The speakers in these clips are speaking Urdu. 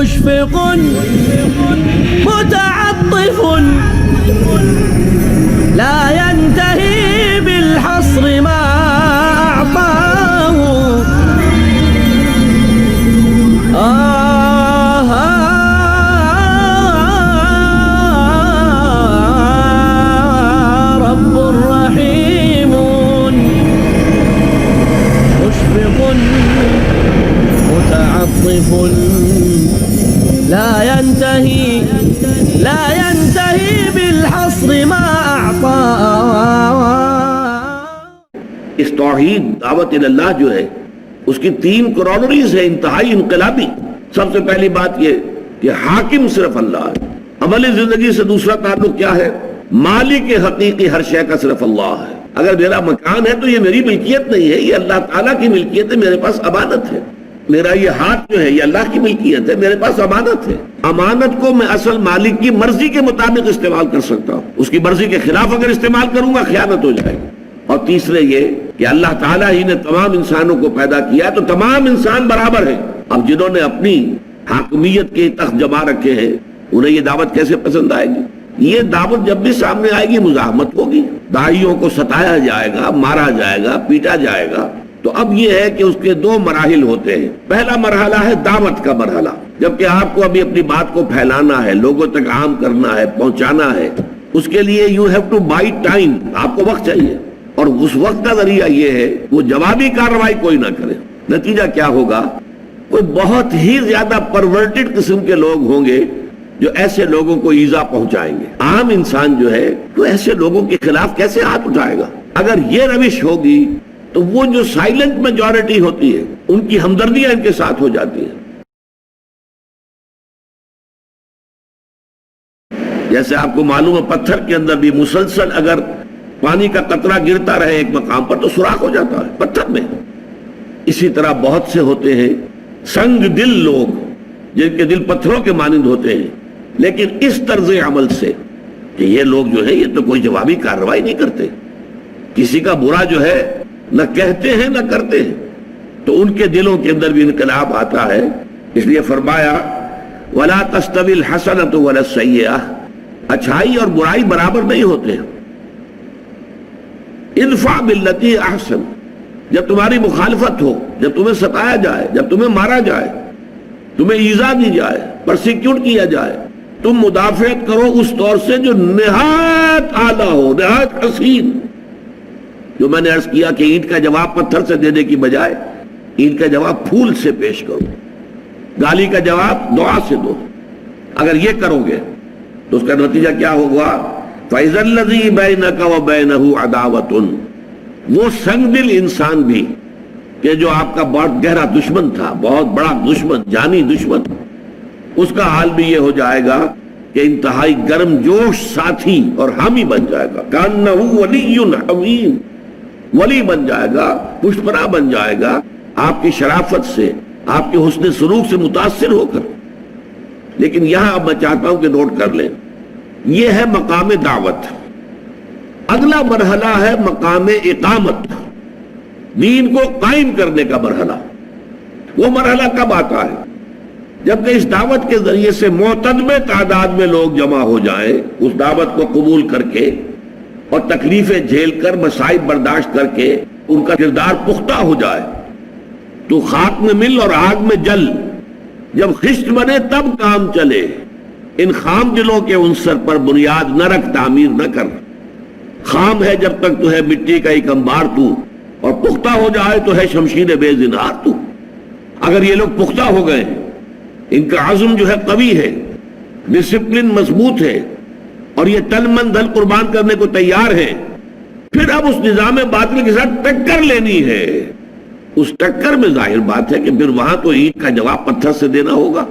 مشفق متعطف لا ينتهي بالحصر ما أعطاه رب رحيم مشفق متعطف لا ينتهي بالحصر ما أعطى. اس توحید دعوت اللہ جو ہے اس کی 3 کورونریز ہے انتہائی انقلابی. سب سے پہلی بات یہ کہ حاکم صرف اللہ ہے. عملی زندگی سے دوسرا تعلق کیا ہے؟ مالک حقیقی ہر شے کا صرف اللہ ہے. اگر میرا مکان ہے تو یہ میری ملکیت نہیں ہے، یہ اللہ تعالیٰ کی ملکیت ہے، میرے پاس امانت ہے. میرا یہ ہاتھ جو ہے یہ اللہ کی ملکیت ہے، میرے پاس امانت ہے. امانت کو میں اصل مالک کی مرضی کے مطابق استعمال کر سکتا ہوں. اس کی مرضی کے خلاف اگر استعمال کروں گا خیانت ہو جائے گی. اور تیسرے یہ کہ اللہ تعالیٰ ہی نے تمام انسانوں کو پیدا کیا تو تمام انسان برابر ہیں. اب جنہوں نے اپنی حاکمیت کے تخت جما رکھے ہیں انہیں یہ دعوت کیسے پسند آئے گی؟ یہ دعوت جب بھی سامنے آئے گی مزاحمت ہوگی، داعیوں کو ستایا جائے گا، مارا جائے گا، پیٹا جائے گا. تو اب یہ ہے کہ اس کے 2 مراحل ہوتے ہیں. پہلا مرحلہ ہے دعوت کا مرحلہ، جبکہ آپ کو ابھی اپنی بات کو پھیلانا ہے، لوگوں تک عام کرنا ہے، پہنچانا ہے. اس کے لیے you have to buy time, آپ کو وقت چاہیے. اور اس وقت کا ذریعہ یہ ہے وہ جوابی کارروائی کوئی نہ کرے. نتیجہ کیا ہوگا؟ کوئی بہت ہی زیادہ پرورٹڈ قسم کے لوگ ہوں گے جو ایسے لوگوں کو ایذا پہنچائیں گے. عام انسان جو ہے تو ایسے لوگوں کے خلاف کیسے ہاتھ اٹھائے گا؟ اگر یہ روش ہوگی تو وہ جو سائلنٹ میجورٹی ہوتی ہے ان کی ہمدردیاں ان کے ساتھ ہو جاتی ہیں. جیسے آپ کو معلوم ہے پتھر کے اندر بھی مسلسل اگر پانی کا قطرہ گرتا رہے ایک مقام پر تو سوراخ ہو جاتا ہے پتھر میں. اسی طرح بہت سے ہوتے ہیں سنگ دل لوگ جن کے دل پتھروں کے مانند ہوتے ہیں، لیکن اس طرز عمل سے کہ یہ لوگ جو ہے یہ تو کوئی جوابی کارروائی نہیں کرتے، کسی کا برا جو ہے نہ کہتے ہیں نہ کرتے ہیں، تو ان کے دلوں کے اندر بھی انقلاب آتا ہے. اس لیے فرمایا وَلَا تَسْتَوِي الْحَسَنَةُ وَلَا السَّيِّئَةُ، اچھائی اور برائی برابر نہیں ہوتے. ادفع باللتی احسن، جب تمہاری مخالفت ہو، جب تمہیں ستایا جائے، جب تمہیں مارا جائے، تمہیں ایذا دی جائے، پرسیکیوٹ کیا جائے، تم مدافعت کرو اس طور سے جو نہایت اعلیٰ ہو، نہایت حسین. جو میں نے عرض کیا کہ اینٹ کا جواب پتھر سے دینے کی بجائے اینٹ کا جواب پھول سے پیش کرو، گالی کا جواب دعا سے دو. اگر یہ کرو گے تو اس کا نتیجہ کیا ہوگا؟ فَإِذَا الَّذِي بَيْنَكَ وَبَيْنَهُ عَدَاوَةٌ، وہ سنگ دل انسان بھی کہ جو آپ کا بہت گہرا دشمن تھا، بہت بڑا دشمن، جانی دشمن، اس کا حال بھی یہ ہو جائے گا کہ انتہائی گرم جوش ساتھی اور حامی بن جائے گا. كَأَنَّهُ وَلِيٌّ حَمِيمٌ، ولی بن جائے گا، پشت پناہ بن جائے گا آپ کی شرافت سے، آپ کے حسن سلوک سے متاثر ہو کر. لیکن یہاں اب میں چاہتا ہوں کہ نوٹ کر لیں، یہ ہے مقام دعوت. اگلا مرحلہ ہے مقام اقامت، دین کو قائم کرنے کا مرحلہ. وہ مرحلہ کب آتا ہے؟ جبکہ اس دعوت کے ذریعے سے معتدم تعداد میں لوگ جمع ہو جائیں، اس دعوت کو قبول کر کے اور تکلیفیں جھیل کر، مصائب برداشت کر کے ان کا کردار پختہ ہو جائے. تو خاک میں مل اور آگ میں جل، جب خشت بنے تب کام چلے. ان خام دلوں کے عنصر پر بنیاد نہ رکھ، تعمیر نہ کر. خام ہے جب تک تو ہے مٹی کا ایک انبار تو، اور پختہ ہو جائے تو ہے شمشیر بے زنہار تو. اگر یہ لوگ پختہ ہو گئے، ان کا عزم جو ہے قوی ہے، ڈسپلن مضبوط ہے، اور یہ تن من دل قربان کرنے کو تیار ہے، پھر اب اس نظام باطل کے ساتھ ٹکر لینی ہے. اس ٹکر میں ظاہر بات ہے کہ پھر وہاں تو اینٹ کا جواب پتھر سے دینا ہوگا،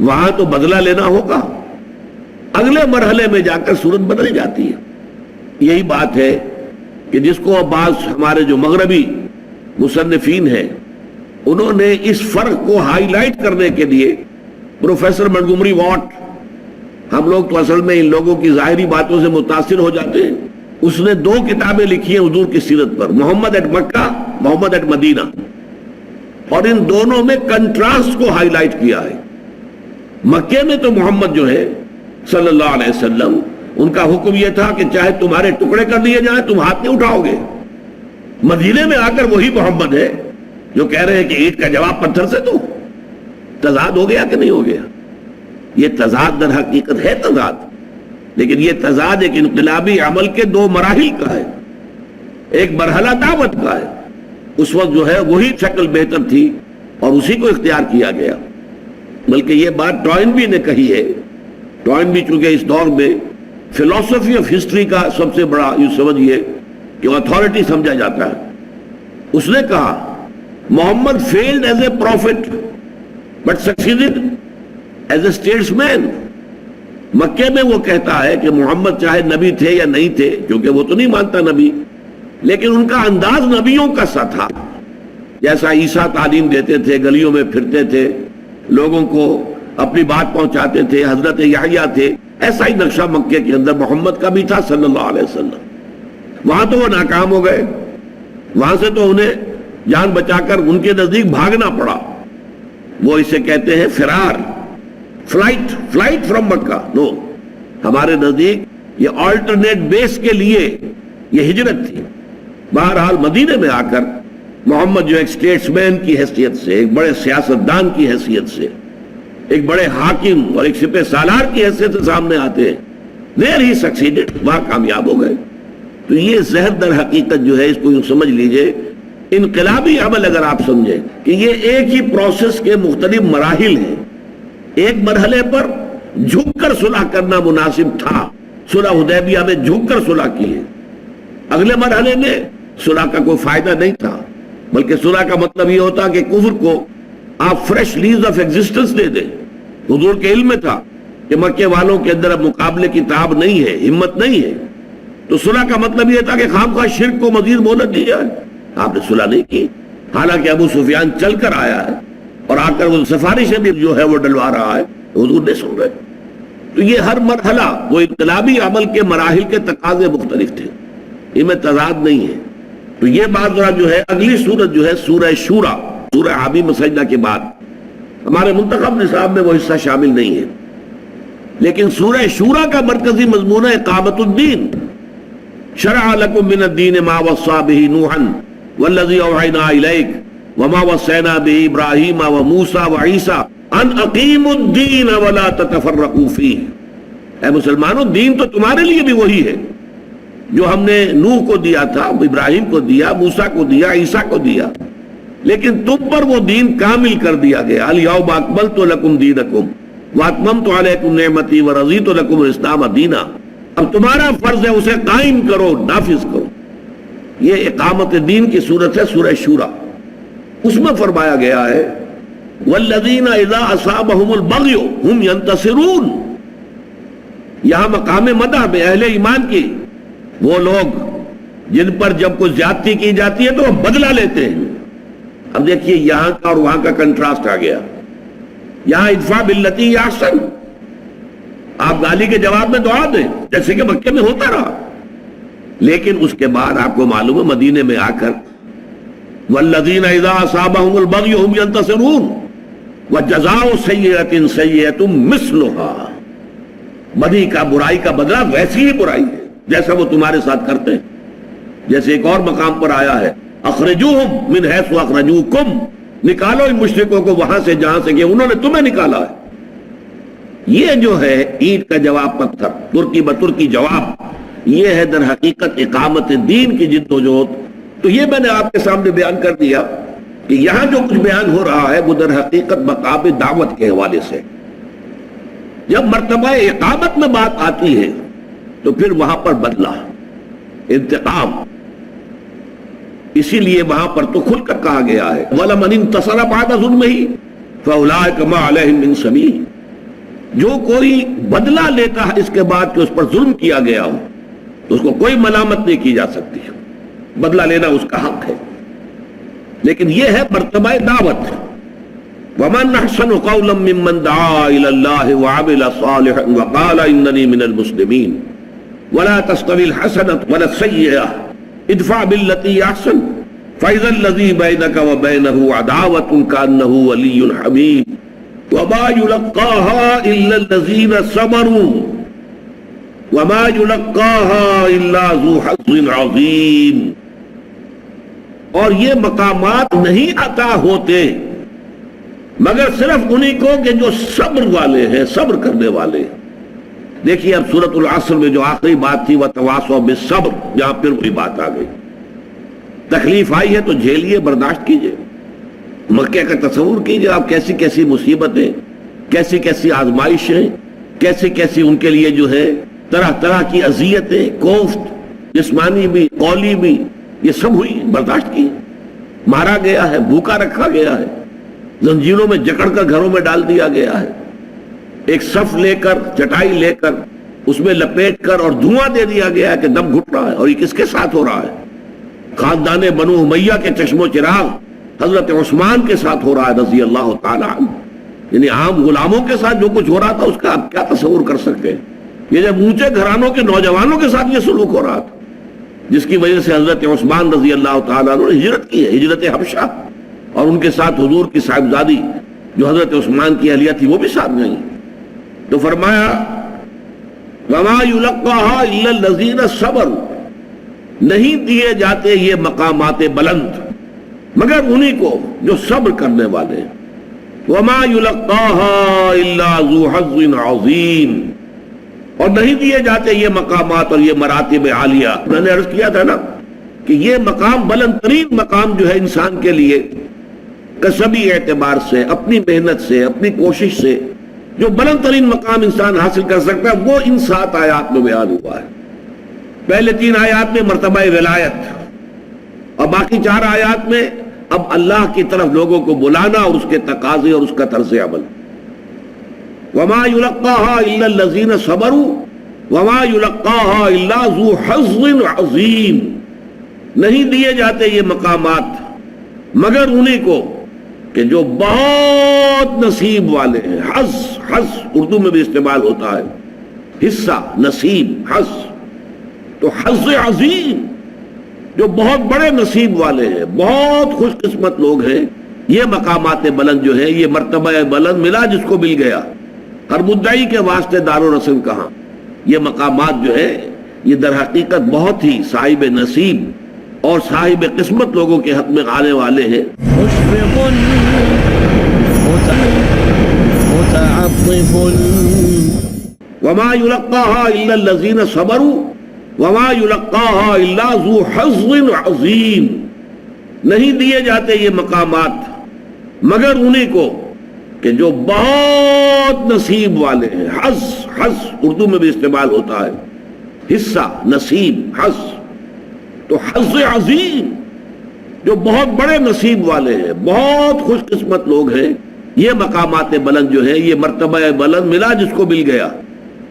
وہاں تو بدلہ لینا ہوگا. اگلے مرحلے میں جا کر صورت بدل جاتی ہے. یہی بات ہے کہ جس کو بعض ہمارے جو مغربی مصنفین ہیں انہوں نے اس فرق کو ہائی لائٹ کرنے کے لیے پروفیسر منٹگومری واٹ، ہم لوگ تو اصل میں ان لوگوں کی ظاہری باتوں سے متاثر ہو جاتے ہیں، اس نے 2 کتابیں لکھی ہیں حضور کی سیرت پر، محمد at Mecca, Muhammad at Medina, اور ان دونوں میں کنٹراسٹ کو ہائی لائٹ کیا ہے. مکے میں تو محمد جو ہے صلی اللہ علیہ وسلم، ان کا حکم یہ تھا کہ چاہے تمہارے ٹکڑے کر دیے جائیں تم ہاتھ نہیں اٹھاؤ گے۔ مدینے میں آ کر وہی محمد ہے جو کہہ رہے ہیں کہ اینٹ کا جواب پتھر سے دو۔ تضاد ہو گیا کہ نہیں ہو گیا؟ یہ تضاد در حقیقت ہے تضاد، لیکن یہ تضاد ایک انقلابی عمل کے دو مراحل کا ہے۔ ایک مرحلہ دعوت کا ہے، اس وقت جو ہے وہی شکل بہتر تھی اور اسی کو اختیار کیا گیا۔ بلکہ یہ بات ٹوائنبی نے کہی ہے، ٹوائنبی چونکہ اس دور میں فلسفی آف ہسٹری کا سب سے بڑا یوں سمجھیے کہ اتھارٹی سمجھا جاتا ہے، اس نے کہا Muhammad failed as a prophet but succeeded as a statesman مین۔ مکے میں وہ کہتا ہے کہ محمد چاہے نبی تھے یا نہیں تھے، کیونکہ وہ تو نہیں مانتا نبی، لیکن ان کا انداز نبیوں کا سا تھا۔ جیسا عیسیٰ تعلیم دیتے تھے، گلیوں میں پھرتے تھے، لوگوں کو اپنی بات پہنچاتے تھے، حضرت یحییٰ تھے، ایسا ہی نقشہ مکے کے اندر محمد کا بھی تھا صلی اللہ علیہ وسلم۔ وہاں تو وہ ناکام ہو گئے، وہاں سے تو انہیں جان بچا کر ان کے نزدیک بھاگنا پڑا۔ وہ اسے کہتے ہیں فرار، فلائٹ فرام مکہ۔ نو، ہمارے نزدیک یہ آلٹرنیٹ بیس کے لیے یہ ہجرت تھی۔ بہرحال مدینے میں آ کر محمد جو ایک اسٹیٹس مین کی حیثیت سے، ایک بڑے سیاستدان کی حیثیت سے، ایک بڑے حاکم اور ایک سپہ سالار کی حیثیت سے سامنے آتے ہیں، دیر ہی سکسیڈڈ، وہاں کامیاب ہو گئے۔ تو یہ زہر در حقیقت جو ہے اس کو یوں سمجھ لیجئے، انقلابی عمل اگر آپ سمجھیں کہ یہ ایک ہی پروسیس کے مختلف مراحل ہیں۔ ایک مرحلے پر جھک کر صلح کرنا مناسب تھا، صلح حدیبیہ میں جھک کر صلح کی ہے۔ اگلے مرحلے میں صلح کا کوئی فائدہ نہیں تھا، بلکہ صلح کا مطلب یہ ہوتا کہ کفر کو آپ فریش لیز آف ایگزسٹنس دے دیں۔ حضور کے علم میں تھا کہ مکے والوں کے اندر اب مقابلے کی تاب نہیں ہے، ہمت نہیں ہے، تو صلح کا مطلب یہ تھا کہ خامخواہ شرک کو مزید مہلت دی جائے۔ آپ نے صلح نہیں کی، حالانکہ ابو سفیان چل کر آیا ہے اور آ کر وہ سفارشیں بھی جو ہے وہ ڈلوا رہا ہے، حضور نہیں سن رہے۔ تو یہ ہر مرحلہ وہ انقلابی عمل کے مراحل کے تقاضے مختلف تھے، ان میں تضاد نہیں ہے۔ تو یہ بات ذرا جو ہے اگلی سورت جو ہے سورہ شورا، سورہ حمیم سجدہ کے بعد، ہمارے منتخب نصاب میں وہ حصہ شامل نہیں ہے، لیکن سورہ شورا کا مرکزی مضمون ہے اقامت الدین۔ شرع لکم من الدین ما وصى به نوحا والذی اوحینا الیک وما وصینا به ابراہیم وموسیٰ وعیسیٰ ان اقیموا الدین ولا تتفرقوا فیہ۔ اے مسلمانوں، دین تو تمہارے لیے بھی وہی ہے جو ہم نے نوح کو دیا تھا، ابراہیم کو دیا، موسیٰ کو دیا، عیسیٰ کو دیا، لیکن تم پر وہ دین کامل کر دیا گیا۔ الیوم اکملت لکم دینکم واتممت علیکم نعمتی ورضیت لکم الاسلام دینا۔ اب تمہارا فرض ہے اسے قائم کرو، نافذ کرو۔ یہ اقامت دین کی صورت ہے سورہ شورا۔ اس میں فرمایا گیا ہے والذین اذا اصابہم البغی ہم ینتصرون۔ یہاں مقام مدح میں اہل ایمان کی وہ لوگ جن پر جب کوئی زیادتی کی جاتی ہے تو وہ بدلہ لیتے ہیں۔ اب دیکھیے یہاں کا اور وہاں کا کنٹراسٹ آ گیا۔ یہاں ادفع باللتی احسن، آپ گالی کے جواب میں دعا دیں جیسے کہ مکے میں ہوتا رہا، لیکن اس کے بعد آپ کو معلوم ہے مدینے میں آ کر والذین اذا اصابہم البغی ہم ینتصرون وجزاء سیئۃ سیئۃ مثلھا۔ بدی کا، برائی کا بدلہ ویسی ہی برائی ہے جیسا وہ تمہارے ساتھ کرتے ہیں۔ جیسے ایک اور مقام پر آیا ہے اخرجوہم من حیث اخرجوکم، نکالو ان مشرکوں کو وہاں سے جہاں سے کہ انہوں نے تمہیں نکالا ہے۔ یہ جو ہے اینٹ کا جواب پتھر، ترکی بترکی جواب، یہ ہے در حقیقت اقامت دین کی جد و جہد۔ تو یہ میں نے آپ کے سامنے بیان کر دیا کہ یہاں جو کچھ بیان ہو رہا ہے وہ در حقیقت مقام دعوت کے حوالے سے۔ جب مرتبہ اقامت میں بات آتی ہے تو پھر وہاں پر بدلہ، انتقام، اسی لیے وہاں پر تو کھل کر کہا گیا ہے وَلَمَنِ انتَصَرَ بَعْدَ ظُلْمِهِ فَأُولَٰئِكَ مَا عَلَيْهِم مِّن سَبِيلٍ۔ جو کوئی بدلہ لیتا ہے اس کے بعد کہ اس پر ظلم کیا گیا ہو تو اس کو کوئی ملامت نہیں کی جا سکتی، بدلہ لینا اس کا حق ہے، لیکن یہ ہے مرتبہ دعوت۔ وَمَنْ أَحْسَنُ قَوْلًا مِّمَّنْ دَعَا إِلَى اللَّهِ وَعَمِلَ صَالِحًا وَقَالَ إِنَّنِي مِنَ الْمُسْلِمِينَ وَلَا تَسْتَوِي الْحَسَنَةُ وَلَا السَّيِّئَةُ ادْفَعْ بِالَّتِي أَحْسَنُ فَإِذَا الَّذِي بَيْنَكَ وَبَيْنَهُ عَدَاوَةٌ كَأَنَّهُ وَلِيٌّ حَمِيمٌ۔ وما يلقاها الا الذين صبروا وما يلقاها الا ذو حظ عظیم، اور یہ مقامات نہیں عطا ہوتے مگر صرف انہی کو کہ جو صبر والے ہیں، صبر کرنے والے ہیں۔ دیکھیے اب سورۃ العصر میں جو آخری بات تھی وَتَوَاصَوْا بِالصَّبْرِ، جہاں پھر وہی بات آ گئی، تکلیف آئی ہے تو جھیلیے، برداشت کیجئے۔ مکہ کا تصور کیجئے آپ، کیسی کیسی مصیبتیں، کیسی کیسی آزمائشیں، کیسی کیسی ان کے لیے جو ہے طرح طرح کی اذیتیں، کوفت جسمانی بھی قولی بھی، یہ سب ہوئی، برداشت کی، مارا گیا ہے، بھوکا رکھا گیا ہے، زنجیروں میں جکڑ کر گھروں میں ڈال دیا گیا ہے، ایک صف لے کر، چٹائی لے کر اس میں لپیٹ کر اور دھواں دے دیا گیا ہے کہ دم گھٹ رہا ہے۔ اور یہ کس کے ساتھ ہو رہا ہے؟ خاندان بنو امیہ کے چشم و چراغ حضرت عثمان کے ساتھ ہو رہا ہے رضی اللہ تعالی عنہ۔ یعنی عام غلاموں کے ساتھ جو کچھ ہو رہا تھا اس کا آپ کیا تصور کر سکتے ہیں؟ یہ جب اونچے گھرانوں کے نوجوانوں کے ساتھ یہ سلوک ہو رہا تھا، جس کی وجہ سے حضرت عثمان رضی اللہ تعالیٰ عنہ نے ہجرت کی ہے، ہجرت حبشہ، اور ان کے ساتھ حضور کی صاحبزادی جو حضرت عثمان کی اہلیہ تھی وہ بھی ساتھ گئی۔ تو فرمایا وَمَا يُلَقَّاهَا إِلَّا الَّذِينَ صَبَرُوا، نہیں دیے جاتے یہ مقامات بلند مگر انہی کو جو صبر کرنے والے ہیں۔ وَمَا يُلَقَّاهَا إِلَّا ذُو حَظٍّ عَظِيمٍ، اور نہیں دیے جاتے یہ مقامات اور یہ مراتب عالیہ۔ میں نے عرض کیا تھا نا کہ یہ مقام بلند ترین مقام جو ہے انسان کے لیے کسبی اعتبار سے، اپنی محنت سے، اپنی کوشش سے جو بلند ترین مقام انسان حاصل کر سکتا ہے وہ ان 7 آیات میں بیان ہوا ہے۔ پہلے 3 آیات میں مرتبہ ولایت، اور باقی 4 آیات میں اب اللہ کی طرف لوگوں کو بلانا اور اس کے تقاضے اور اس کا طرز عمل۔ وَمَا يُلَقَّاهَا إِلَّا الَّذِينَ صَبَرُوا وَمَا يُلَقَّاهَا إِلَّا ذُو حَظٍّ عَظِيمٍ، نہیں دیے جاتے یہ مقامات مگر انہی کو کہ جو بہت نصیب والے ہیں۔ حظ، حظ اردو میں بھی استعمال ہوتا ہے، حصہ، نصیب، حظ، تو حظ عظیم، جو بہت بڑے نصیب والے ہیں، بہت خوش قسمت لوگ ہیں۔ یہ مقامات بلند جو ہے، یہ مرتبہ بلند ملا جس کو مل گیا، ہر مدعی کے واسطے دار و رسم کہاں۔ یہ مقامات جو ہے یہ در حقیقت بہت ہی صاحب نصیب اور صاحب قسمت لوگوں کے حق میں آنے والے ہیں۔ مشفق متعطف وما يلقاها الا الذين صبروا وما يلقاها الا ذو حظ عظیم، نہیں دیے جاتے یہ مقامات مگر انہی کو کہ جو بہت نصیب والے ہیں۔ حظ، حظ اردو میں بھی استعمال ہوتا ہے، حصہ، نصیب، حظ، تو حظ عظیم، جو بہت بڑے نصیب والے ہیں، بہت خوش قسمت لوگ ہیں۔ یہ مقامات بلند جو ہے، یہ مرتبہ بلند ملا جس کو مل گیا،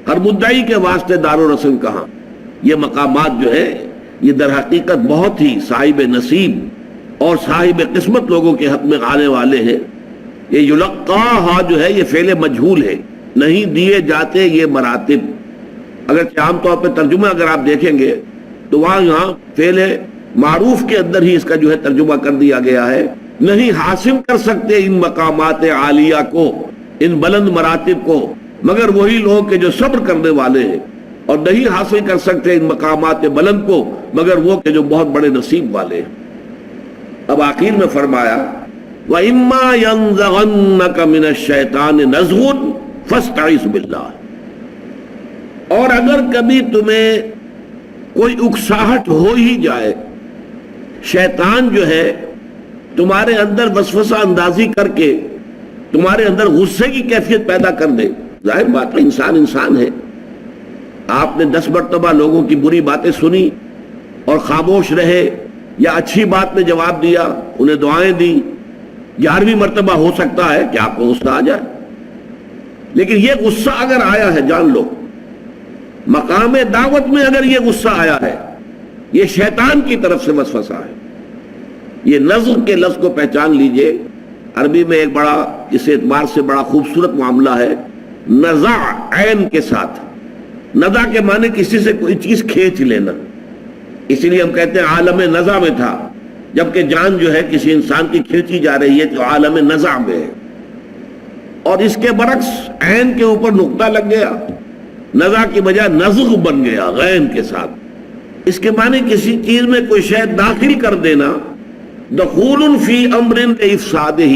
ہر مدعی کے واسطے دار و رسم کہاں۔ یہ مقامات جو ہے یہ در حقیقت بہت ہی صاحب نصیب اور صاحب قسمت لوگوں کے حق میں آنے والے ہیں۔ یہ یلقاہا جو ہے یہ فعل مجہول ہے، نہیں دیے جاتے یہ مراتب۔ اگرچہ عام طور پہ ترجمہ اگر آپ دیکھیں گے تو وہاں یہاں فعل معروف کے اندر ہی اس کا جو ہے ترجمہ کر دیا گیا ہے، نہیں حاصل کر سکتے ان مقامات عالیہ کو، ان بلند مراتب کو مگر وہی لوگ کہ جو صبر کرنے والے ہیں، اور نہیں حاصل کر سکتے ان مقامات بلند کو مگر وہ کہ جو بہت بڑے نصیب والے ہیں۔ اب آخر میں فرمایا وَإِمَّا يَنزَغَنَّكَ مِنَ الشَّيْطَانِ نَزْغٌ فَاسْتَعِذْ بِاللَّهِ، اور اگر کبھی تمہیں کوئی اکساہٹ ہو ہی جائے، شیطان جو ہے تمہارے اندر وسوسہ اندازی کر کے تمہارے اندر غصے کی کیفیت پیدا کر دے، ظاہر بات ہے انسان انسان ہے۔ آپ نے 10 مرتبہ لوگوں کی بری باتیں سنی اور خاموش رہے، یا اچھی بات میں جواب دیا، انہیں دعائیں دی، 11ویں مرتبہ ہو سکتا ہے کہ آپ کو غصہ آ جائے۔ لیکن یہ غصہ اگر آیا ہے، جان لو مقام دعوت میں اگر یہ غصہ آیا ہے، یہ شیطان کی طرف سے وسوسہ ہے۔ یہ نزغ کے لفظ کو پہچان لیجئے، عربی میں ایک بڑا اس اعتبار سے بڑا خوبصورت معاملہ ہے، نزع عین کے ساتھ۔ نزع کے معنی کسی سے کوئی چیز کھینچ لینا، اسی لیے ہم کہتے ہیں عالم نزع میں تھا، جبکہ جان جو ہے کسی انسان کی کھینچی جا رہی ہے تو عالم نزع میں ہے۔ اور اس کے برعکس عین کے اوپر نقطہ لگ گیا، نزع کی بجائے نزغ بن گیا غین کے ساتھ۔ اس کے معنی کسی چیز میں کوئی شے داخل کر دینا، دخول فی امر افسادہ،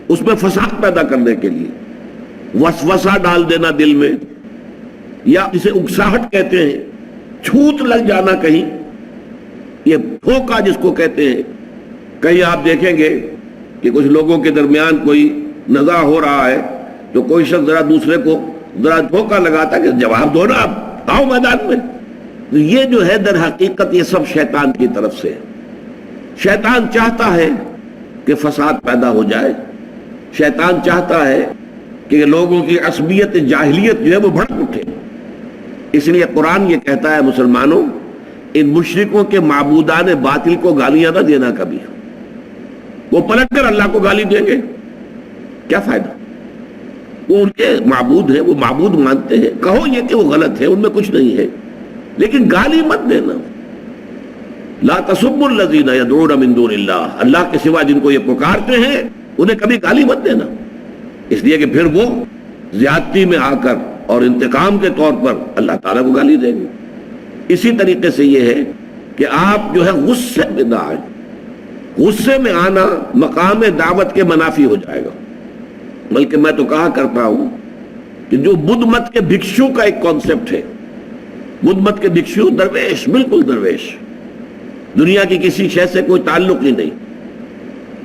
اس میں فساد پیدا کرنے کے لیے، وسوسہ ڈال دینا دل میں، یا جسے اکساہٹ کہتے ہیں، چھوت لگ جانا کہیں، یہ دھوکہ جس کو کہتے ہیں۔ کہیں آپ دیکھیں گے کہ کچھ لوگوں کے درمیان کوئی نزاع ہو رہا ہے تو کوئی شخص ذرا دوسرے کو ذرا دھوکہ لگاتا ہے کہ جواب دو نا، آپ آؤ میدان میں۔ تو یہ جو ہے در حقیقت یہ سب شیطان کی طرف سے ہے۔ شیطان چاہتا ہے کہ فساد پیدا ہو جائے، شیطان چاہتا ہے کہ لوگوں کی عصبیت جاہلیت جو ہے وہ بھڑک اٹھے۔ اس لیے قرآن یہ کہتا ہے مسلمانوں، ان مشرکوں کے معبودان باطل کو گالیاں نہ دینا کبھی، وہ پلٹ کر اللہ کو گالی دیں گے، کیا فائدہ؟ وہ ان کے معبود ہیں، وہ معبود مانتے ہیں، کہو یہ کہ وہ غلط ہے، ان میں کچھ نہیں ہے، لیکن گالی مت دینا۔ لا تسبوا الذین یدعون من دون اللہ، اللہ کے سوا جن کو یہ پکارتے ہیں انہیں کبھی گالی مت دینا، اس لیے کہ پھر وہ زیادتی میں آ کر اور انتقام کے طور پر اللہ تعالیٰ کو گالی دیں گے۔ اسی طریقے سے یہ ہے کہ آپ جو ہے غصے میں نہ آئیں، غصے میں آنا مقام دعوت کے منافی ہو جائے گا۔ بلکہ میں تو کہا کرتا ہوں کہ جو بدھ مت کے بھکشو کا ایک کانسیپٹ ہے، بدھ مت کے بھکشو درویش، بالکل درویش، دنیا کی کسی شے سے کوئی تعلق ہی نہیں،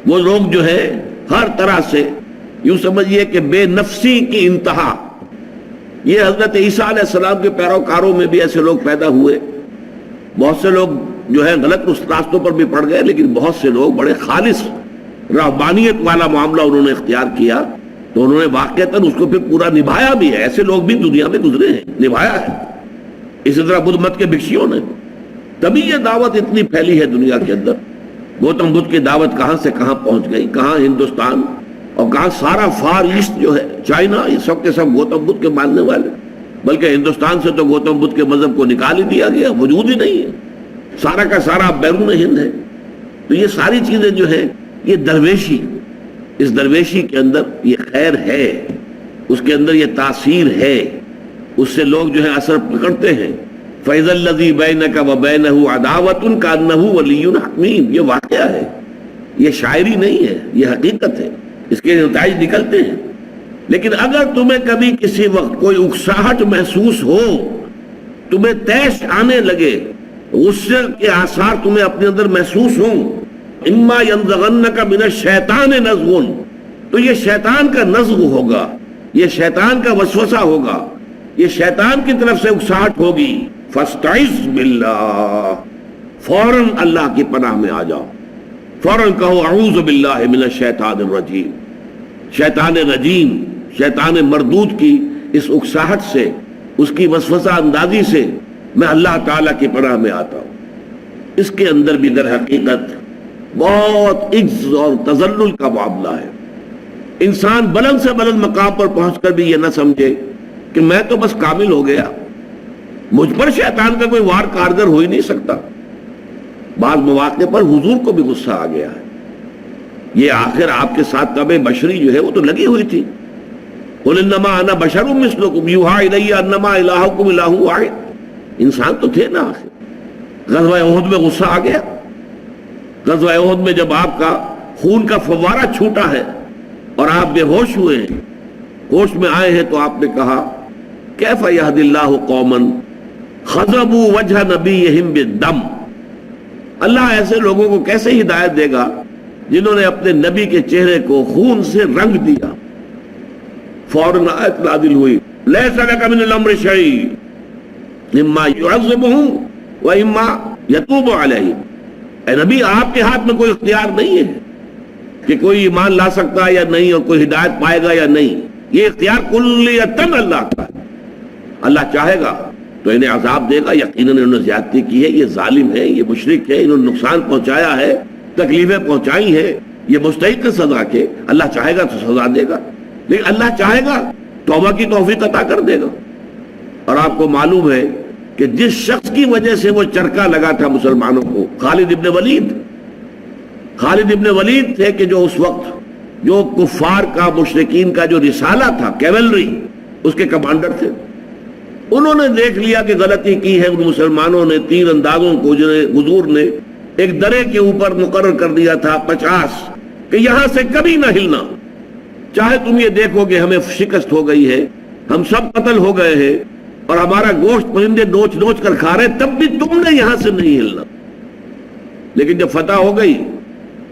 وہ لوگ جو ہے ہر طرح سے یوں سمجھیے کہ بے نفسی کی انتہا۔ یہ حضرت عیسیٰ علیہ السلام کے پیروکاروں میں بھی ایسے لوگ پیدا ہوئے، بہت سے لوگ جو ہے غلط راستوں پر بھی پڑ گئے، لیکن بہت سے لوگ بڑے خالص رہبانیت والا معاملہ انہوں نے اختیار کیا تو انہوں نے واقعتاً اس کو پھر پورا نبھایا بھی ہے۔ ایسے لوگ بھی دنیا میں گزرے ہیں، نبھایا ہے۔ اسی طرح بدھ مت کے بھکشیوں نے، تبھی یہ دعوت اتنی پھیلی ہے دنیا کے اندر۔ گوتم بدھ کی دعوت کہاں سے کہاں پہنچ گئی، کہاں ہندوستان اور کہاں سارا فار ایسٹ جو ہے، چائنا، یہ سب کے سب گوتم بدھ کے ماننے والے، بلکہ ہندوستان سے تو گوتم بدھ کے مذہب کو نکال ہی دیا گیا، وجود ہی نہیں ہے، سارا کا سارا بیرون ہند ہے۔ تو یہ ساری چیزیں جو ہے یہ درویشی، اس درویشی کے اندر یہ خیر ہے، اس کے اندر یہ تاثیر ہے، اس سے لوگ جو ہے اثر پکڑتے ہیں۔ فَإِذَا الَّذِي بَيْنَكَ وَبَيْنَهُ عَدَاوَةٌ كَأَنَّهُ وَلِيٌّ حَمِيمٌ، یہ واقعہ ہے، یہ شاعری نہیں ہے، یہ حقیقت ہے، اس کے نتائج نکلتے ہیں۔ لیکن اگر تمہیں کبھی کسی وقت کوئی اکساہٹ محسوس ہو، تمہیں طیش آنے لگے، غصے کے آثار تمہیں اپنے اندر محسوس ہوں، اما ينزغنك من الشیطان نزغ، تو یہ شیطان کا نزغ ہوگا، یہ شیطان کا وسوسہ ہوگا، یہ شیطان کی طرف سے اکساہٹ ہوگی۔ فاستعذ باللہ، فوراً اللہ کی پناہ میں آ جاؤ، فوراً کہو اعوذ باللہ من الشیطان الرجیم، شیطان رجیم، شیطان مردود کی اس اکساہٹ سے، اس کی وسوسہ اندازی سے میں اللہ تعالیٰ کی پناہ میں آتا ہوں۔ اس کے اندر بھی در حقیقت بہت عجز اور تذلل کا معاملہ ہے۔ انسان بلند سے بلند مقام پر پہنچ کر بھی یہ نہ سمجھے کہ میں تو بس کامل ہو گیا، مجھ پر شیطان کا کوئی وار کارگر ہو ہی نہیں سکتا۔ بعض مواقع پر حضور کو بھی غصہ آ گیا ہے، یہ آخر آپ کے ساتھ طبع بشری جو ہے وہ تو لگی ہوئی تھی۔ قل انما انا بشر مثلکم یوحی الی انما الہکم الہ واحد، انسان تو تھے نا آخر۔ غزوہ احد میں غصہ آ گیا، غزوہ احد میں جب آپ کا خون کا فوارہ چھوٹا ہے اور آپ بے ہوش ہوئے ہیں، ہوش میں آئے ہیں، تو آپ نے کہا کیف یہد اللہ قوما خضبوا وجہ نبیہم بالدم، اللہ ایسے لوگوں کو کیسے ہدایت دے گا جنہوں نے اپنے نبی کے چہرے کو خون سے رنگ دیا۔ فوراً آیت نازل ہوئی لیس لک من الامر شیء اما يعذبهم واما يتوب علیہم، اے نبی آپ کے ہاتھ میں کوئی اختیار نہیں ہے کہ کوئی ایمان لا سکتا ہے یا نہیں اور کوئی ہدایت پائے گا یا نہیں، یہ اختیار کلیتاً اللہ کا ہے۔ اللہ چاہے گا تو انہیں عذاب دے گا، یقیناً انہوں نے زیادتی کی ہے، یہ ظالم ہے، یہ مشرک ہے، انہوں نے نقصان پہنچایا ہے، تکلیفیں پہنچائی ہیں، یہ مستحق ہے سزا کے، اللہ چاہے گا تو سزا دے گا، لیکن اللہ چاہے گا توبہ کی توفیق عطا کر دے گا۔ اور آپ کو معلوم ہے کہ جس شخص کی وجہ سے وہ چرکا لگا تھا مسلمانوں کو، خالد ابن ولید، خالد ابن ولید تھے کہ جو اس وقت جو کفار کا مشرکین کا جو رسالہ تھا کیولری اس کے کمانڈر تھے. انہوں نے دیکھ لیا کہ غلطی کی ہے. ان مسلمانوں نے تیر اندازوں کو حضور نے ایک درے کے اوپر مقرر کر دیا تھا 50 کہ یہاں سے کبھی نہ ہلنا, چاہے تم یہ دیکھو کہ ہمیں شکست ہو گئی ہے, ہم سب قتل ہو گئے ہیں اور ہمارا گوشت پرندے نوچ نوچ کر کھا رہے, تب بھی تم نے یہاں سے نہیں ہلنا. لیکن جب فتح ہو گئی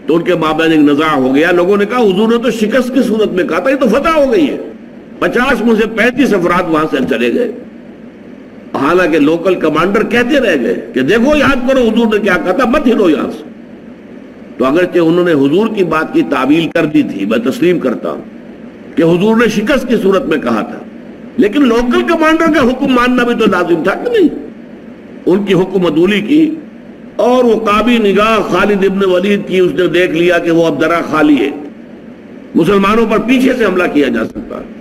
تو ان کے مابین ایک نزاع ہو گیا. لوگوں نے کہا حضور نے تو شکست کی صورت میں کہا تھا, یہ تو فتح ہو گئی ہے. 50 میں سے 35 افراد وہاں سے چلے گئے. حالانکہ لوکل کمانڈر کہتے رہ گئے کہ دیکھو یاد کرو حضور نے کیا کہا تھا, مت ہلو یہاں سے. تو اگرچہ انہوں نے حضور کی بات کی تعویل کر دی تھی, میں تسلیم کرتا ہوں کہ حضور نے شکست کی صورت میں کہا تھا, لیکن لوکل کمانڈر کا حکم ماننا بھی تو لازم تھا کہ نہیں. ان کی حکم عدولی کی اور وہ قابی نگاہ خالد ابن ولید کی. اس نے دیکھ لیا کہ وہ اب درہ خالی ہے, مسلمانوں پر پیچھے سے حملہ کیا جا سکتا ہے.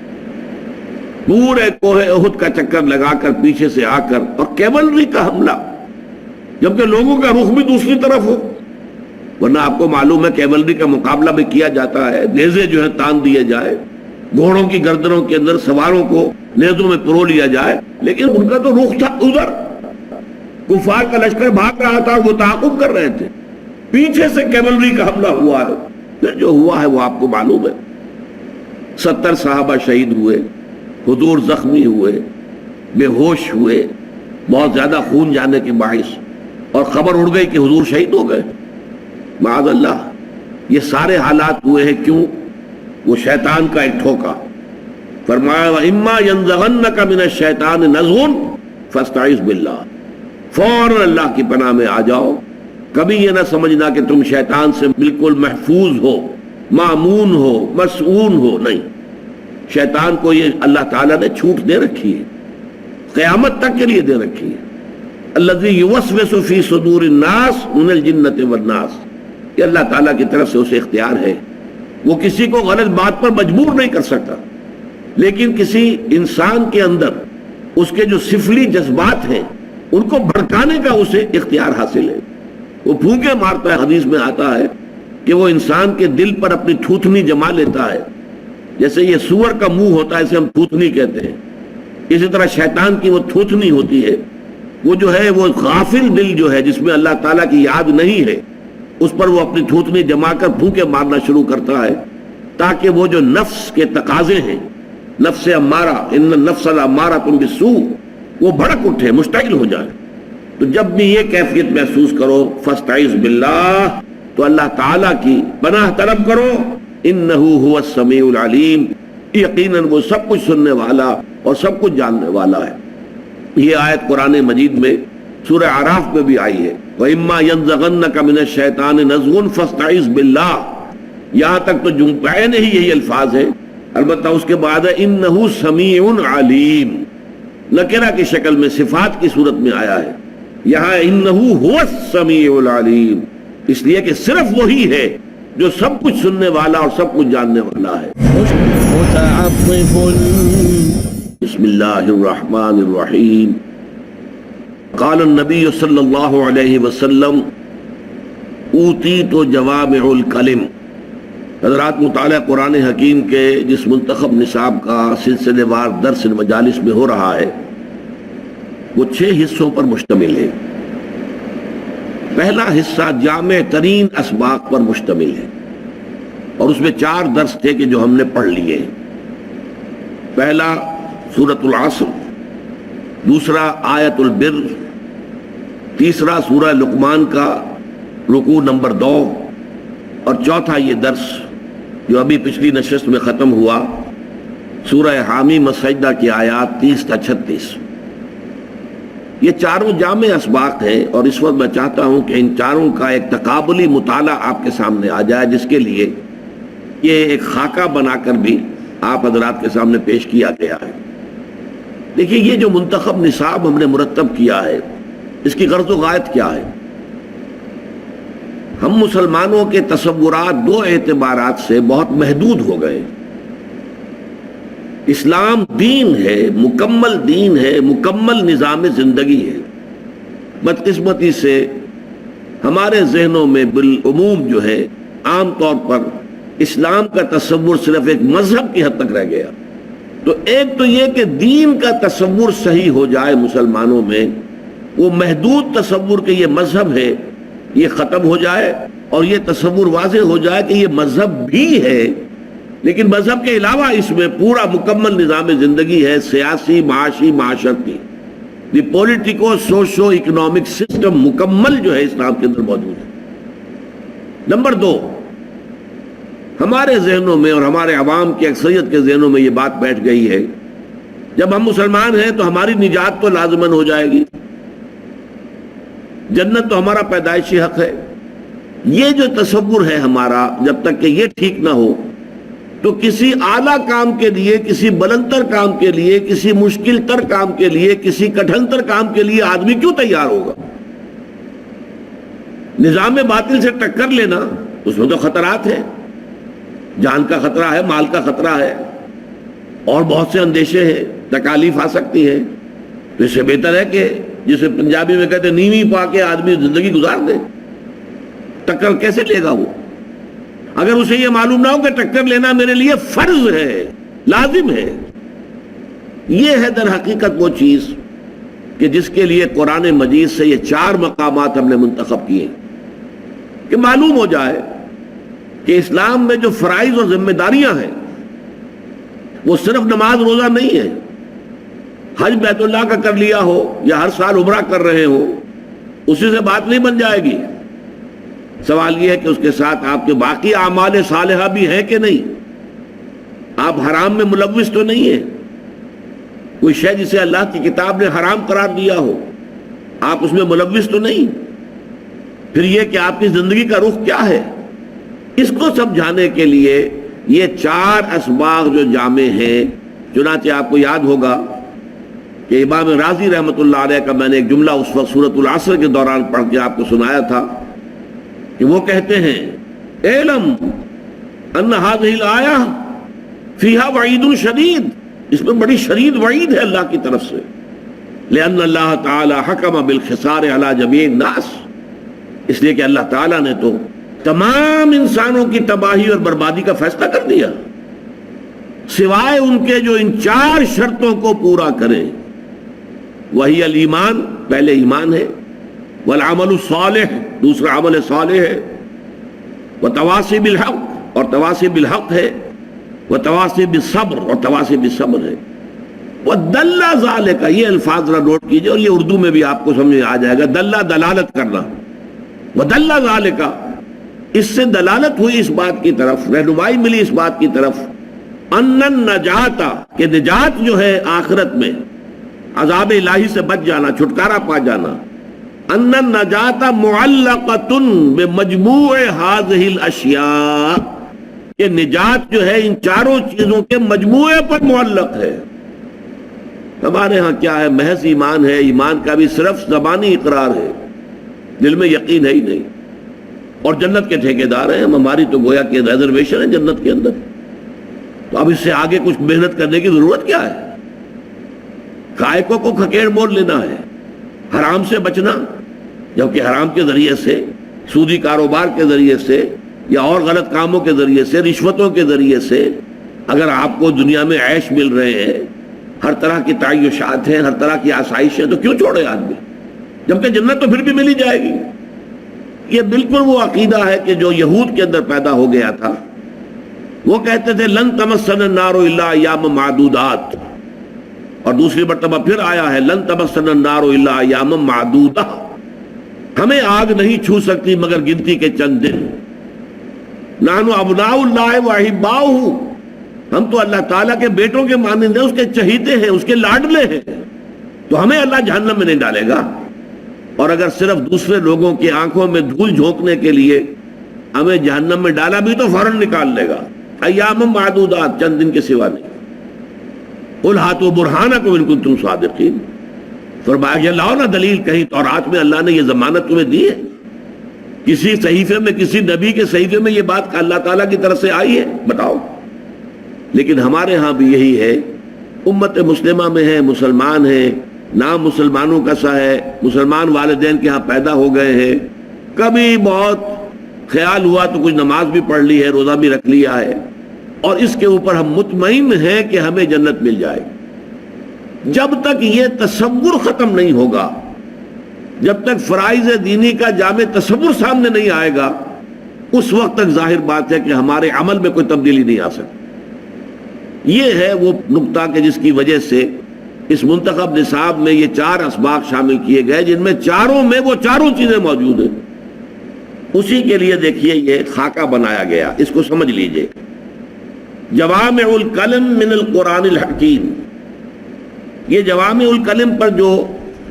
پورے کوہ احد کا چکر لگا کر پیچھے سے آ کر اور کیولری کا حملہ, جبکہ لوگوں کا رخ بھی دوسری طرف ہو. ورنہ آپ کو معلوم ہے کیولری کا مقابلہ بھی کیا جاتا ہے, نیزے جو ہے تان دیے جائے, گھوڑوں کی گردنوں کے اندر سواروں کو نیزوں میں پرو لیا جائے, لیکن ان کا تو رخ تھا ادھر. کفار کا لشکر بھاگ رہا تھا, وہ تعاقب کر رہے تھے. پیچھے سے کیولری کا حملہ ہوا ہے. پھر جو ہوا ہے وہ آپ کو معلوم ہے. 70 صحابہ شہید ہوئے, حضور زخمی ہوئے, بے ہوش ہوئے, بہت زیادہ خون جانے کے باعث, اور خبر اڑ گئی کہ حضور شہید ہو گئے. معاذ اللہ. یہ سارے حالات ہوئے ہیں کیوں؟ وہ شیطان کا ایک ٹھوکا. فرمایا وَإِمَّا يَنزَغَنَّكَ مِنَ الشَّيْطَانِ نَزْغٌ فَاسْتَعِذْ بِاللَّهِ, فوراً اللہ کی پناہ میں آ جاؤ. کبھی یہ نہ سمجھنا کہ تم شیطان سے بالکل محفوظ ہو, مامون ہو, مسعون ہو. نہیں, شیطان کو یہ اللہ تعالیٰ نے چھوٹ دے رکھی ہے, قیامت تک کے لیے دے رکھی ہے. الذی یوسوس فی صدور الناس من الجنۃ والناس, یہ اللہ تعالیٰ کی طرف سے اسے اختیار ہے. وہ کسی کو غلط بات پر مجبور نہیں کر سکتا, لیکن کسی انسان کے اندر اس کے جو سفلی جذبات ہیں ان کو بھڑکانے کا اسے اختیار حاصل ہے. وہ پھونکے مارتا ہے. حدیث میں آتا ہے کہ وہ انسان کے دل پر اپنی تھوتنی جما لیتا ہے. جیسے یہ سور کا منہ ہوتا ہے, اسے ہم تھوتنی کہتے ہیں, اسی طرح شیطان کی وہ تھوتنی ہوتی ہے. وہ جو ہے وہ غافل دل جو ہے جس میں اللہ تعالیٰ کی یاد نہیں ہے, اس پر وہ اپنی تھوتنی جما کر پھونکے مارنا شروع کرتا ہے, تاکہ وہ جو نفس کے تقاضے ہیں, نفس امارہ, ان النفس لامارۃ بالسوء, وہ بھڑک اٹھے, مشتعل ہو جائے. تو جب بھی یہ کیفیت محسوس کرو فاستعذ باللہ, تو اللہ تعالیٰ کی پناہ طلب کرو. انہ هو السمیع العلیم, یقیناً وہ سب کچھ سننے والا اور سب کچھ جاننے والا ہے. یہ آیت قرآن مجید میں سورہ اعراف میں بھی آئی ہے. وَإِمَّا يَنزَغَنَّكَ مِنَ الشَّيْطَانِ نَزْغٌ فَاسْتَعِذْ بِاللَّهِ, یہاں تک تو جمعین ہی یہی الفاظ ہیں. البتہ اس کے بعد ہے انہ سمیع علیم, نکرہ کی شکل میں صفات کی صورت میں آیا ہے. یہاں انہ هو السمیع العلیم, اس لیے کہ صرف وہی ہے جو سب کچھ سننے والا اور سب کچھ جاننے والا ہے. متعطف بسم اللہ الرحمن الرحیم. قال النبی صلی اللہ علیہ وسلم اوتیت جوامع الکلم. حضرات مطالعہ قرآن حکیم کے جس منتخب نصاب کا سلسلے وار درس مجالس میں ہو رہا ہے وہ 6 حصوں پر مشتمل ہے. پہلا حصہ جامع ترین اسباق پر مشتمل ہے اور اس میں 4 درس تھے کہ جو ہم نے پڑھ لیے. پہلا سورۃ العصر, دوسرا آیت البر, تیسرا سورہ لقمان کا رکوع نمبر 2, اور چوتھا یہ درس جو ابھی پچھلی نشست میں ختم ہوا سورہ حامی مسجدہ کی آیات 30 تا 36. یہ چاروں جامع اسباق ہیں اور اس وقت میں چاہتا ہوں کہ ان چاروں کا ایک تقابلی مطالعہ آپ کے سامنے آ جائے, جس کے لیے یہ ایک خاکہ بنا کر بھی آپ حضرات کے سامنے پیش کیا گیا ہے. دیکھیے یہ جو منتخب نصاب ہم نے مرتب کیا ہے اس کی غرض و غایت کیا ہے؟ ہم مسلمانوں کے تصورات 2 اعتبارات سے بہت محدود ہو گئے. اسلام دین ہے, مکمل دین ہے, مکمل نظام زندگی ہے. بدقسمتی سے ہمارے ذہنوں میں بالعموم جو ہے عام طور پر اسلام کا تصور صرف ایک مذہب کی حد تک رہ گیا. تو ایک تو یہ کہ دین کا تصور صحیح ہو جائے مسلمانوں میں، وہ محدود تصور کہ یہ مذہب ہے یہ ختم ہو جائے، اور یہ تصور واضح ہو جائے کہ یہ مذہب بھی ہے لیکن مذہب کے علاوہ اس میں پورا مکمل نظام زندگی ہے، سیاسی، معاشی، معاشرتی، دی پولیٹیکو سوشو اکنامک سسٹم مکمل جو ہے اسلام کے اندر موجود ہے. نمبر 2، ہمارے ذہنوں میں اور ہمارے عوام کی اکثریت کے ذہنوں میں یہ بات بیٹھ گئی ہے جب ہم مسلمان ہیں تو ہماری نجات تو لازماً ہو جائے گی، جنت تو ہمارا پیدائشی حق ہے. یہ جو تصور ہے ہمارا، جب تک کہ یہ ٹھیک نہ ہو تو کسی اعلیٰ کام کے لیے، کسی بلندتر کام کے لیے، کسی مشکل تر کام کے لیے، کسی کٹھن تر کام کے لیے آدمی کیوں تیار ہوگا؟ نظام باطل سے ٹکر لینا اس میں تو خطرات ہیں، جان کا خطرہ ہے، مال کا خطرہ ہے، اور بہت سے اندیشے ہیں، تکالیف آ سکتی ہیں. تو اس سے بہتر ہے کہ جسے پنجابی میں کہتے ہیں نیوی پا کے آدمی زندگی گزار دے. ٹکر کیسے لے گا وہ اگر اسے یہ معلوم نہ ہو کہ ٹکر لینا میرے لیے فرض ہے، لازم ہے؟ یہ ہے در حقیقت وہ چیز کہ جس کے لیے قرآن مجید سے یہ 4 مقامات ہم نے منتخب کیے کہ معلوم ہو جائے کہ اسلام میں جو فرائض اور ذمہ داریاں ہیں وہ صرف نماز روزہ نہیں ہے. حج بیت اللہ کا کر لیا ہو یا ہر سال عمرہ کر رہے ہو اسی سے بات نہیں بن جائے گی. سوال یہ ہے کہ اس کے ساتھ آپ کے باقی اعمال صالحہ بھی ہیں کہ نہیں. آپ حرام میں ملوث تو نہیں ہیں. کوئی شے جسے اللہ کی کتاب نے حرام قرار دیا ہو آپ اس میں ملوث تو نہیں. پھر یہ کہ آپ کی زندگی کا رخ کیا ہے، اس کو سمجھانے کے لیے یہ 4 اسباغ جو جامع ہیں. چنانچہ آپ کو یاد ہوگا کہ امام رازی رحمۃ اللہ علیہ کا میں نے ایک جملہ اس وقت سورۃ العصر کے دوران پڑھ کے آپ کو سنایا تھا کہ وہ کہتے ہیں اعلم ان هذه الآیہ فیہا وعید شدید، اس میں بڑی شدید وعید ہے اللہ کی طرف سے. لأن اللہ تعالی حکم بالخسار علی جمیع الناس، اس لیے کہ اللہ تعالیٰ نے تو تمام انسانوں کی تباہی اور بربادی کا فیصلہ کر دیا سوائے ان کے جو ان 4 شرطوں کو پورا کریں. وہی الایمان، پہلے ایمان ہے، والعمل الصالح، دوسرا عمل صالح ہے، وتواصی بالحق، اور تواصی بالحق ہے، وتواصی بالصبر، اور تواصی بالصبر ہے. ودل ذالک، یہ الفاظ ذرا نوٹ کیجئے اور یہ اردو میں بھی آپ کو سمجھ میں آ جائے گا. دلہ دلالت کرنا، ودل ذالک، اس سے دلالت ہوئی اس بات کی طرف، رہنمائی ملی اس بات کی طرف، ان النجات، کہ نجات جو ہے آخرت میں عذاب الہی سے بچ جانا، چھٹکارا پا جانا، ان النجات معلقۃ بمجموع هذه الاشیاء، کہ نجات جو ہے ان 4 چیزوں کے مجموعے پر معلق ہے. ہمارے ہاں کیا ہے، محض ایمان ہے، ایمان کا بھی صرف زبانی اقرار ہے، دل میں یقین ہے ہی نہیں. اور جنت کے ٹھیکیدار ہیں ہم، ہماری تو گویا کہ ریزرویشن ہے جنت کے اندر. تو اب اس سے آگے کچھ محنت کرنے کی ضرورت کیا ہے؟ کائکوں کو کھکیڑ مول لینا ہے، حرام سے بچنا، جبکہ حرام کے ذریعے سے، سودی کاروبار کے ذریعے سے، یا اور غلط کاموں کے ذریعے سے، رشوتوں کے ذریعے سے اگر آپ کو دنیا میں عیش مل رہے ہیں، ہر طرح کی تعیشات ہیں، ہر طرح کی آسائشیں، تو کیوں چھوڑے آدمی؟ جبکہ جنت تو پھر بھی مل ہی جائے گی. یہ بالکل وہ عقیدہ ہے کہ جو یہود کے اندر پیدا ہو گیا تھا. وہ کہتے تھے لن تمسنا النار الا ایام معدودات، اور دوسری مرتبہ پھر آیا ہے لن تمسنا النار الا ایام معدودہ، ہمیں آگ نہیں چھو سکتی مگر گنتی کے چند دن. نحن ابناء اللہ واحباؤہ، ہم تو اللہ تعالیٰ کے بیٹوں کے مانند ہیں، اس کے چہیتے ہیں، اس کے لاڈلے ہیں، تو ہمیں اللہ جہنم میں نہیں ڈالے گا. اور اگر صرف دوسرے لوگوں کی آنکھوں میں دھول جھونکنے کے لیے ہمیں جہنم میں ڈالا بھی تو فوراً نکال لے گا. ایام معدودات، چند دن کے سوا نہیں. قل ہاتوا برہانکم ان کنتم صادقین، فرمایا کہ لاؤ نا دلیل، کہیں تورات میں اللہ نے یہ ضمانت تمہیں دی ہے؟ کسی صحیفے میں، کسی نبی کے صحیفے میں یہ بات اللہ تعالیٰ کی طرف سے آئی ہے؟ بتاؤ. لیکن ہمارے ہاں بھی یہی ہے، امت مسلمہ میں ہے، مسلمان ہیں، نام مسلمانوں کا سا ہے، مسلمان والدین کے ہاں پیدا ہو گئے ہیں، کبھی بہت خیال ہوا تو کچھ نماز بھی پڑھ لی ہے، روزہ بھی رکھ لیا ہے، اور اس کے اوپر ہم مطمئن ہیں کہ ہمیں جنت مل جائے گی۔ جب تک یہ تصور ختم نہیں ہوگا، جب تک فرائض دینی کا جامع تصور سامنے نہیں آئے گا، اس وقت تک ظاہر بات ہے کہ ہمارے عمل میں کوئی تبدیلی نہیں آ سکتی۔ یہ ہے وہ نقطہ کہ جس کی وجہ سے اس منتخب نصاب میں یہ 4 اسباق شامل کیے گئے، جن میں چاروں میں وہ چاروں چیزیں موجود ہیں۔ اسی کے لیے دیکھیے یہ خاکہ بنایا گیا، اس کو سمجھ لیجئے۔ جوامع الکلم من القرآن الحکیم، یہ جوامع الکلم پر جو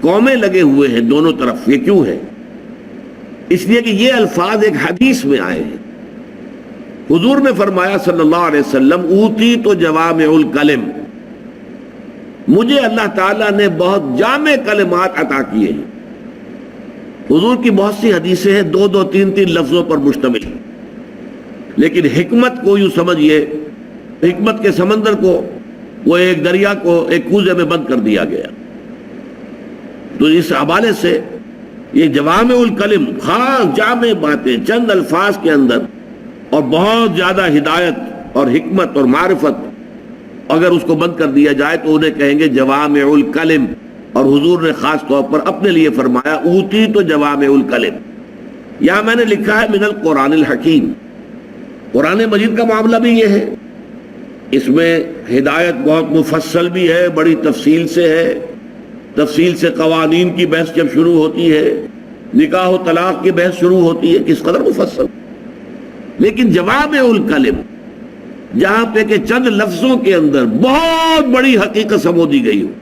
قومیں لگے ہوئے ہیں دونوں طرف، یہ کیوں ہے؟ اس لیے کہ یہ الفاظ ایک حدیث میں آئے ہیں۔ حضور نے فرمایا صلی اللہ علیہ وسلم، اوتی تو جوامع الکلم، مجھے اللہ تعالیٰ نے بہت جامع کلمات عطا کیے ہیں۔ حضور کی بہت سی حدیثیں ہیں 2 3 لفظوں پر مشتمل، لیکن حکمت کو یوں سمجھیے، حکمت کے سمندر کو، وہ ایک دریا کو ایک کوزے میں بند کر دیا گیا۔ تو اس حوالے سے یہ جوامع الکلم، خاص جامع باتیں چند الفاظ کے اندر، اور بہت زیادہ ہدایت اور حکمت اور معرفت، اگر اس کو بند کر دیا جائے تو انہیں کہیں گے جوامع الکلم۔ اور حضور نے خاص طور پر اپنے لیے فرمایا اوتی تو جوامع الکلم۔ یہاں میں نے لکھا ہے من القرآن الحکیم، قرآن مجید کا معاملہ بھی یہ ہے، اس میں ہدایت بہت مفصل بھی ہے، بڑی تفصیل سے ہے، تفصیل سے قوانین کی بحث جب شروع ہوتی ہے، نکاح و طلاق کی بحث شروع ہوتی ہے، کس قدر مفصل۔ لیکن جوامع الکلم، جہاں پہ کہ چند لفظوں کے اندر بہت بڑی حقیقت سمو دی گئی ہو،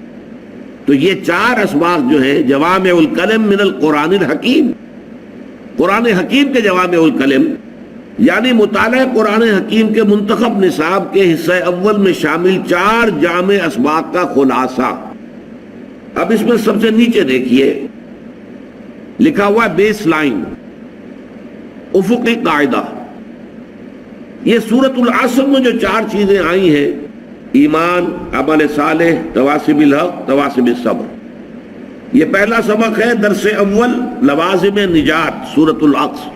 تو یہ 4 اسباق جو ہے جوامع الکلم من القرآن الحکیم، قرآن حکیم کے جوامع الکلم، یعنی مطالعہ قرآن حکیم کے منتخب نصاب کے حصہ اول میں شامل 4 جامع اسباق کا خلاصہ۔ اب اس میں سب سے نیچے دیکھیے لکھا ہوا بیس لائن، افقی قاعدہ۔ یہ سورۃ العصر میں جو 4 چیزیں آئی ہیں، ایمان، عمل صالح، تواسب الحق، تواسب الصبر، یہ پہلا سبق ہے درس اول لوازم نجات سورۃ العصر۔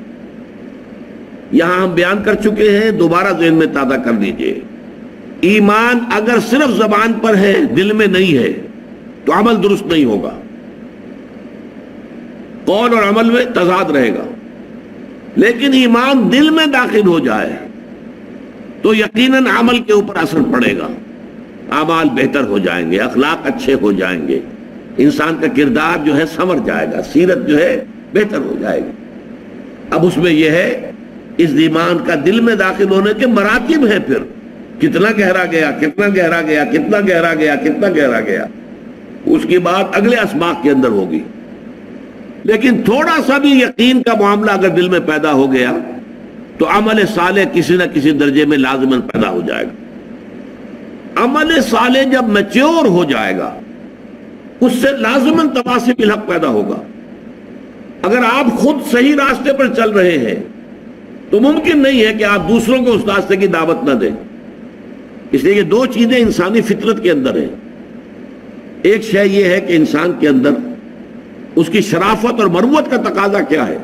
یہاں ہم بیان کر چکے ہیں، دوبارہ ذہن میں تازہ کر لیجئے۔ ایمان اگر صرف زبان پر ہے، دل میں نہیں ہے، تو عمل درست نہیں ہوگا، قول اور عمل میں تضاد رہے گا۔ لیکن ایمان دل میں داخل ہو جائے تو یقیناً عمل کے اوپر اثر پڑے گا، اعمال بہتر ہو جائیں گے، اخلاق اچھے ہو جائیں گے، انسان کا کردار جو ہے سنور جائے گا، سیرت جو ہے بہتر ہو جائے گی۔ اب اس میں یہ ہے اس ایمان کا دل میں داخل ہونے کے مراتب ہیں، پھر کتنا گہرا گیا، کتنا گہرا گیا، کتنا گہرا گیا، کتنا گہرا گیا، اس کی بات اگلے اسباق کے اندر ہوگی۔ لیکن تھوڑا سا بھی یقین کا معاملہ اگر دل میں پیدا ہو گیا تو عمل صالح کسی نہ کسی درجے میں لازماً پیدا ہو جائے گا۔ عمل صالح جب میچور ہو جائے گا، اس سے لازماً تواسب الحق پیدا ہوگا۔ اگر آپ خود صحیح راستے پر چل رہے ہیں تو ممکن نہیں ہے کہ آپ دوسروں کو اس راستے کی دعوت نہ دیں، اس لیے کہ 2 چیزیں انسانی فطرت کے اندر ہیں۔ ایک شے یہ ہے کہ انسان کے اندر اس کی شرافت اور مروت کا تقاضا کیا ہے۔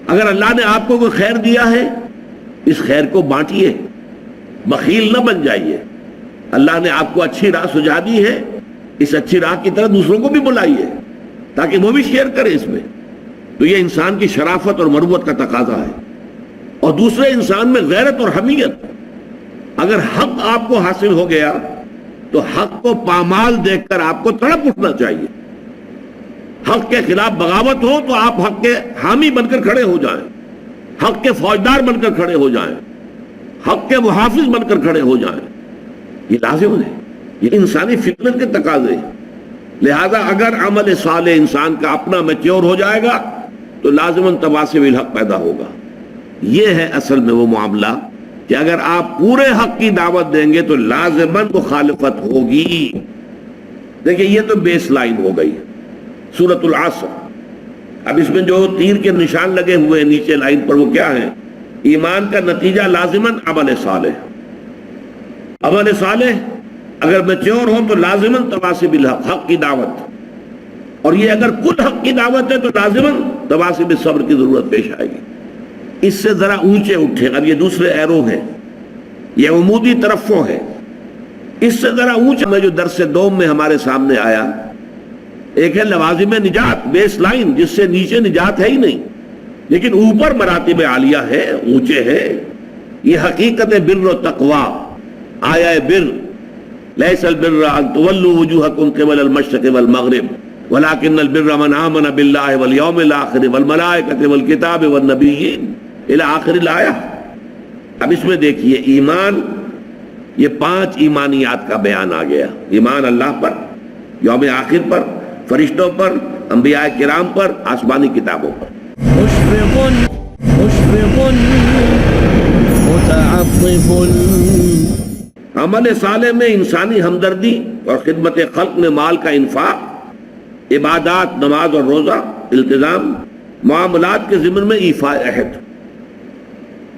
اگر اللہ نے آپ کو کوئی خیر دیا ہے، اس خیر کو بانٹیے، بخیل نہ بن جائیے۔ اللہ نے آپ کو اچھی راہ سجھا دی ہے، اس اچھی راہ کی طرح دوسروں کو بھی بلائیے تاکہ وہ بھی شیئر کرے اس میں۔ تو یہ انسان کی شرافت اور مروت کا تقاضا ہے۔ اور دوسرے انسان میں غیرت اور حمیت، اگر حق آپ کو حاصل ہو گیا تو حق کو پامال دیکھ کر آپ کو تڑپ اٹھنا چاہیے۔ حق کے خلاف بغاوت ہو تو آپ حق کے حامی بن کر کھڑے ہو جائیں، حق کے فوجدار بن کر کھڑے ہو جائیں، حق کے محافظ بن کر کھڑے ہو جائیں۔ یہ لازم ہے، یہ انسانی فطرت کے تقاضے ہیں۔ لہذا اگر عمل صالح انسان کا اپنا میچور ہو جائے گا تو لازماً تواسب الحق پیدا ہوگا۔ یہ ہے اصل میں وہ معاملہ کہ اگر آپ پورے حق کی دعوت دیں گے تو لازماً مخالفت ہوگی۔ دیکھیں یہ تو بیس لائن ہو گئی سورۃ العصر۔ اب اس میں جو تیر کے نشان لگے ہوئے ہیں نیچے لائن پر، وہ کیا ہیں؟ ایمان کا نتیجہ لازماً عمل صالح، عمل صالح اگر میچور ہو تو لازماً تواسب الحق، حق کی دعوت، اور یہ اگر کل حق کی دعوت ہے تو لازماً تواسب صبر کی ضرورت پیش آئے گی۔ اس سے ذرا اونچے اٹھے. اب یہ دوسرے ایرو ہیں، یہ عمودی ترفع ہے. اس سے ذرا اونچا میں جو درس دوم میں ہمارے سامنے آیا، ایک ہے لوازم نجات، بیس لائن، جس سے نیچے نجات ہے ہی نہیں، لیکن اوپر مراتب عالیہ ہے، اونچے ہے. یہ حقیقت بر و تقوی، آیا بر. لیس البر ان تولوا وجوہکم قبل المشرق والمغرب ولکن البر من آمن باللہ والیوم الآخر والملائکۃ والکتاب والنبیین الی آخر الآیہ. اب اس میں دیکھیے ایمان، یہ 5 ایمانیات کا بیان آ گیا. ایمان اللہ پر، یوم آخر پر، فرشتوں پر، انبیاء کرام پر، آسمانی کتابوں پر. مشفق متعطف. عمل صالح میں انسانی ہمدردی اور خدمت خلق میں مال کا انفاق، عبادات، نماز اور روزہ، التزام، معاملات کے ضمن میں ایفاء عہد.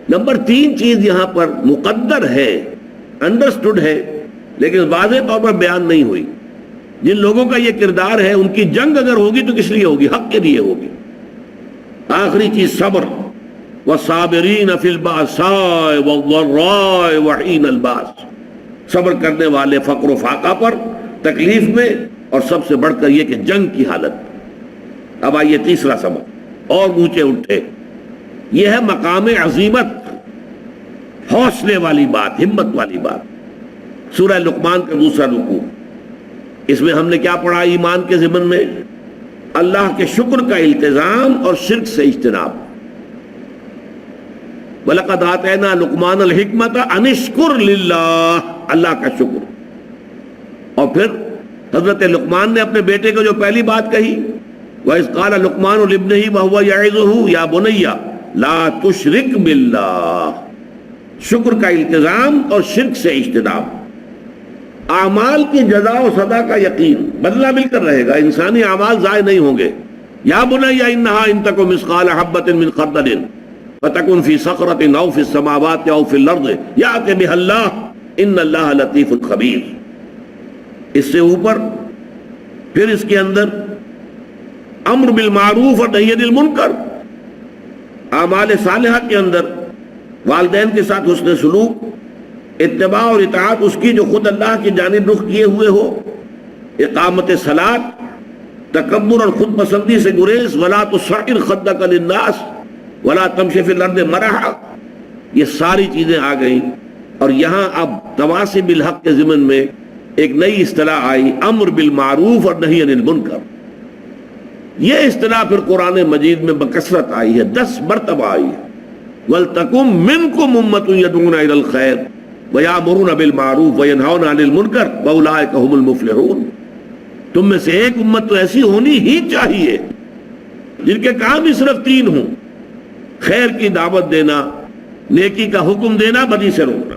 نمبر 3 چیز یہاں پر مقدر ہے، انڈرسٹوڈ ہے، لیکن واضح طور پر بیان نہیں ہوئی. جن لوگوں کا یہ کردار ہے، ان کی جنگ اگر ہوگی تو کس لیے ہوگی؟ حق کے لیے ہوگی. آخری چیز صبر، وَالصَّابِرِينَ فِي الْبَأْسَاءِ وَالضَّرَّاءِ وَحِينَ الْبَأْسِ. صبر کرنے والے فقر و فاقہ پر، تکلیف میں، اور سب سے بڑھ کر یہ کہ جنگ کی حالت. اب آئیے تیسرا سبق، اور اونچے اٹھے. یہ ہے مقام عظیمت، حوصلے والی بات، ہمت والی بات. سورہ لقمان کا دوسرا رکوع. اس میں ہم نے کیا پڑھا؟ ایمان کے ضمن میں اللہ کے شکر کا التزام اور شرک سے اجتناب. وَلَقَدْ آتَيْنَا لُقْمَانَ الْحِكْمَةَ أَنِ اشْكُرْ لِلَّهِ، اللہ کا شکر. اور پھر حضرت لقمان نے اپنے بیٹے کو جو پہلی بات کہی، وَإِذْ قَالَ لُقْمَانُ لِابْنِهِ وَهُوَ يَعِظُهُ يَا بُنَيَّ لَا تُشْرِكْ بِاللَّهِ. شکر کا التزام اور شرک سے اجتناب. اعمال کی جزا و سزا کا یقین، بدلہ مل کر رہے گا. انسانی اعمال ضائع نہیں ہوں گے. یا بنی انہا ان تک مثقال حبۃ من خردل فتکن فی صخرۃ او فی السماوات او فی الارض یأت بها اللہ ان اللہ لطیف خبیر. اس سے اوپر پھر اس کے اندر امر بالمعروف اور نہی عن المنکر. اعمال صالحہ کے اندر والدین کے ساتھ حسن سلوک، اتباع اور اطاعت اس کی جو خود اللہ کی جانب رخ کیے ہوئے ہو، اقامت صلاۃ، تکبر اور خود پسندی سے گریز، ولا تصعر خدک للناس ولا تمشی فی الارض مرحا. یہ ساری چیزیں آ گئیں. اور یہاں اب تواصی بالحق کے ضمن میں ایک نئی اصطلاح آئی، امر بالمعروف اور نہی عن المنکر. یہ اصطلاح پھر قرآن مجید میں بکثرت آئی ہے، 10 مرتبہ آئی ہے. وَلْتَكُمْ مِنْكُمْ أُمَّةٌ يَدْعُونَ إِلَى الْخَيْرِ وَيَأْمُرُونَ بِالْمَعْرُوفِ وَيَنْهَوْنَ عَنِ الْمُنْكَرِ وَأُولَٰئِكَ هُمُ الْمُفْلِحُونَ. تم میں سے ایک امت تو ایسی ہونی ہی چاہیے جن کے کام ہی صرف 3 ہوں: خیر کی دعوت دینا، نیکی کا حکم دینا، بدی سے روکنا.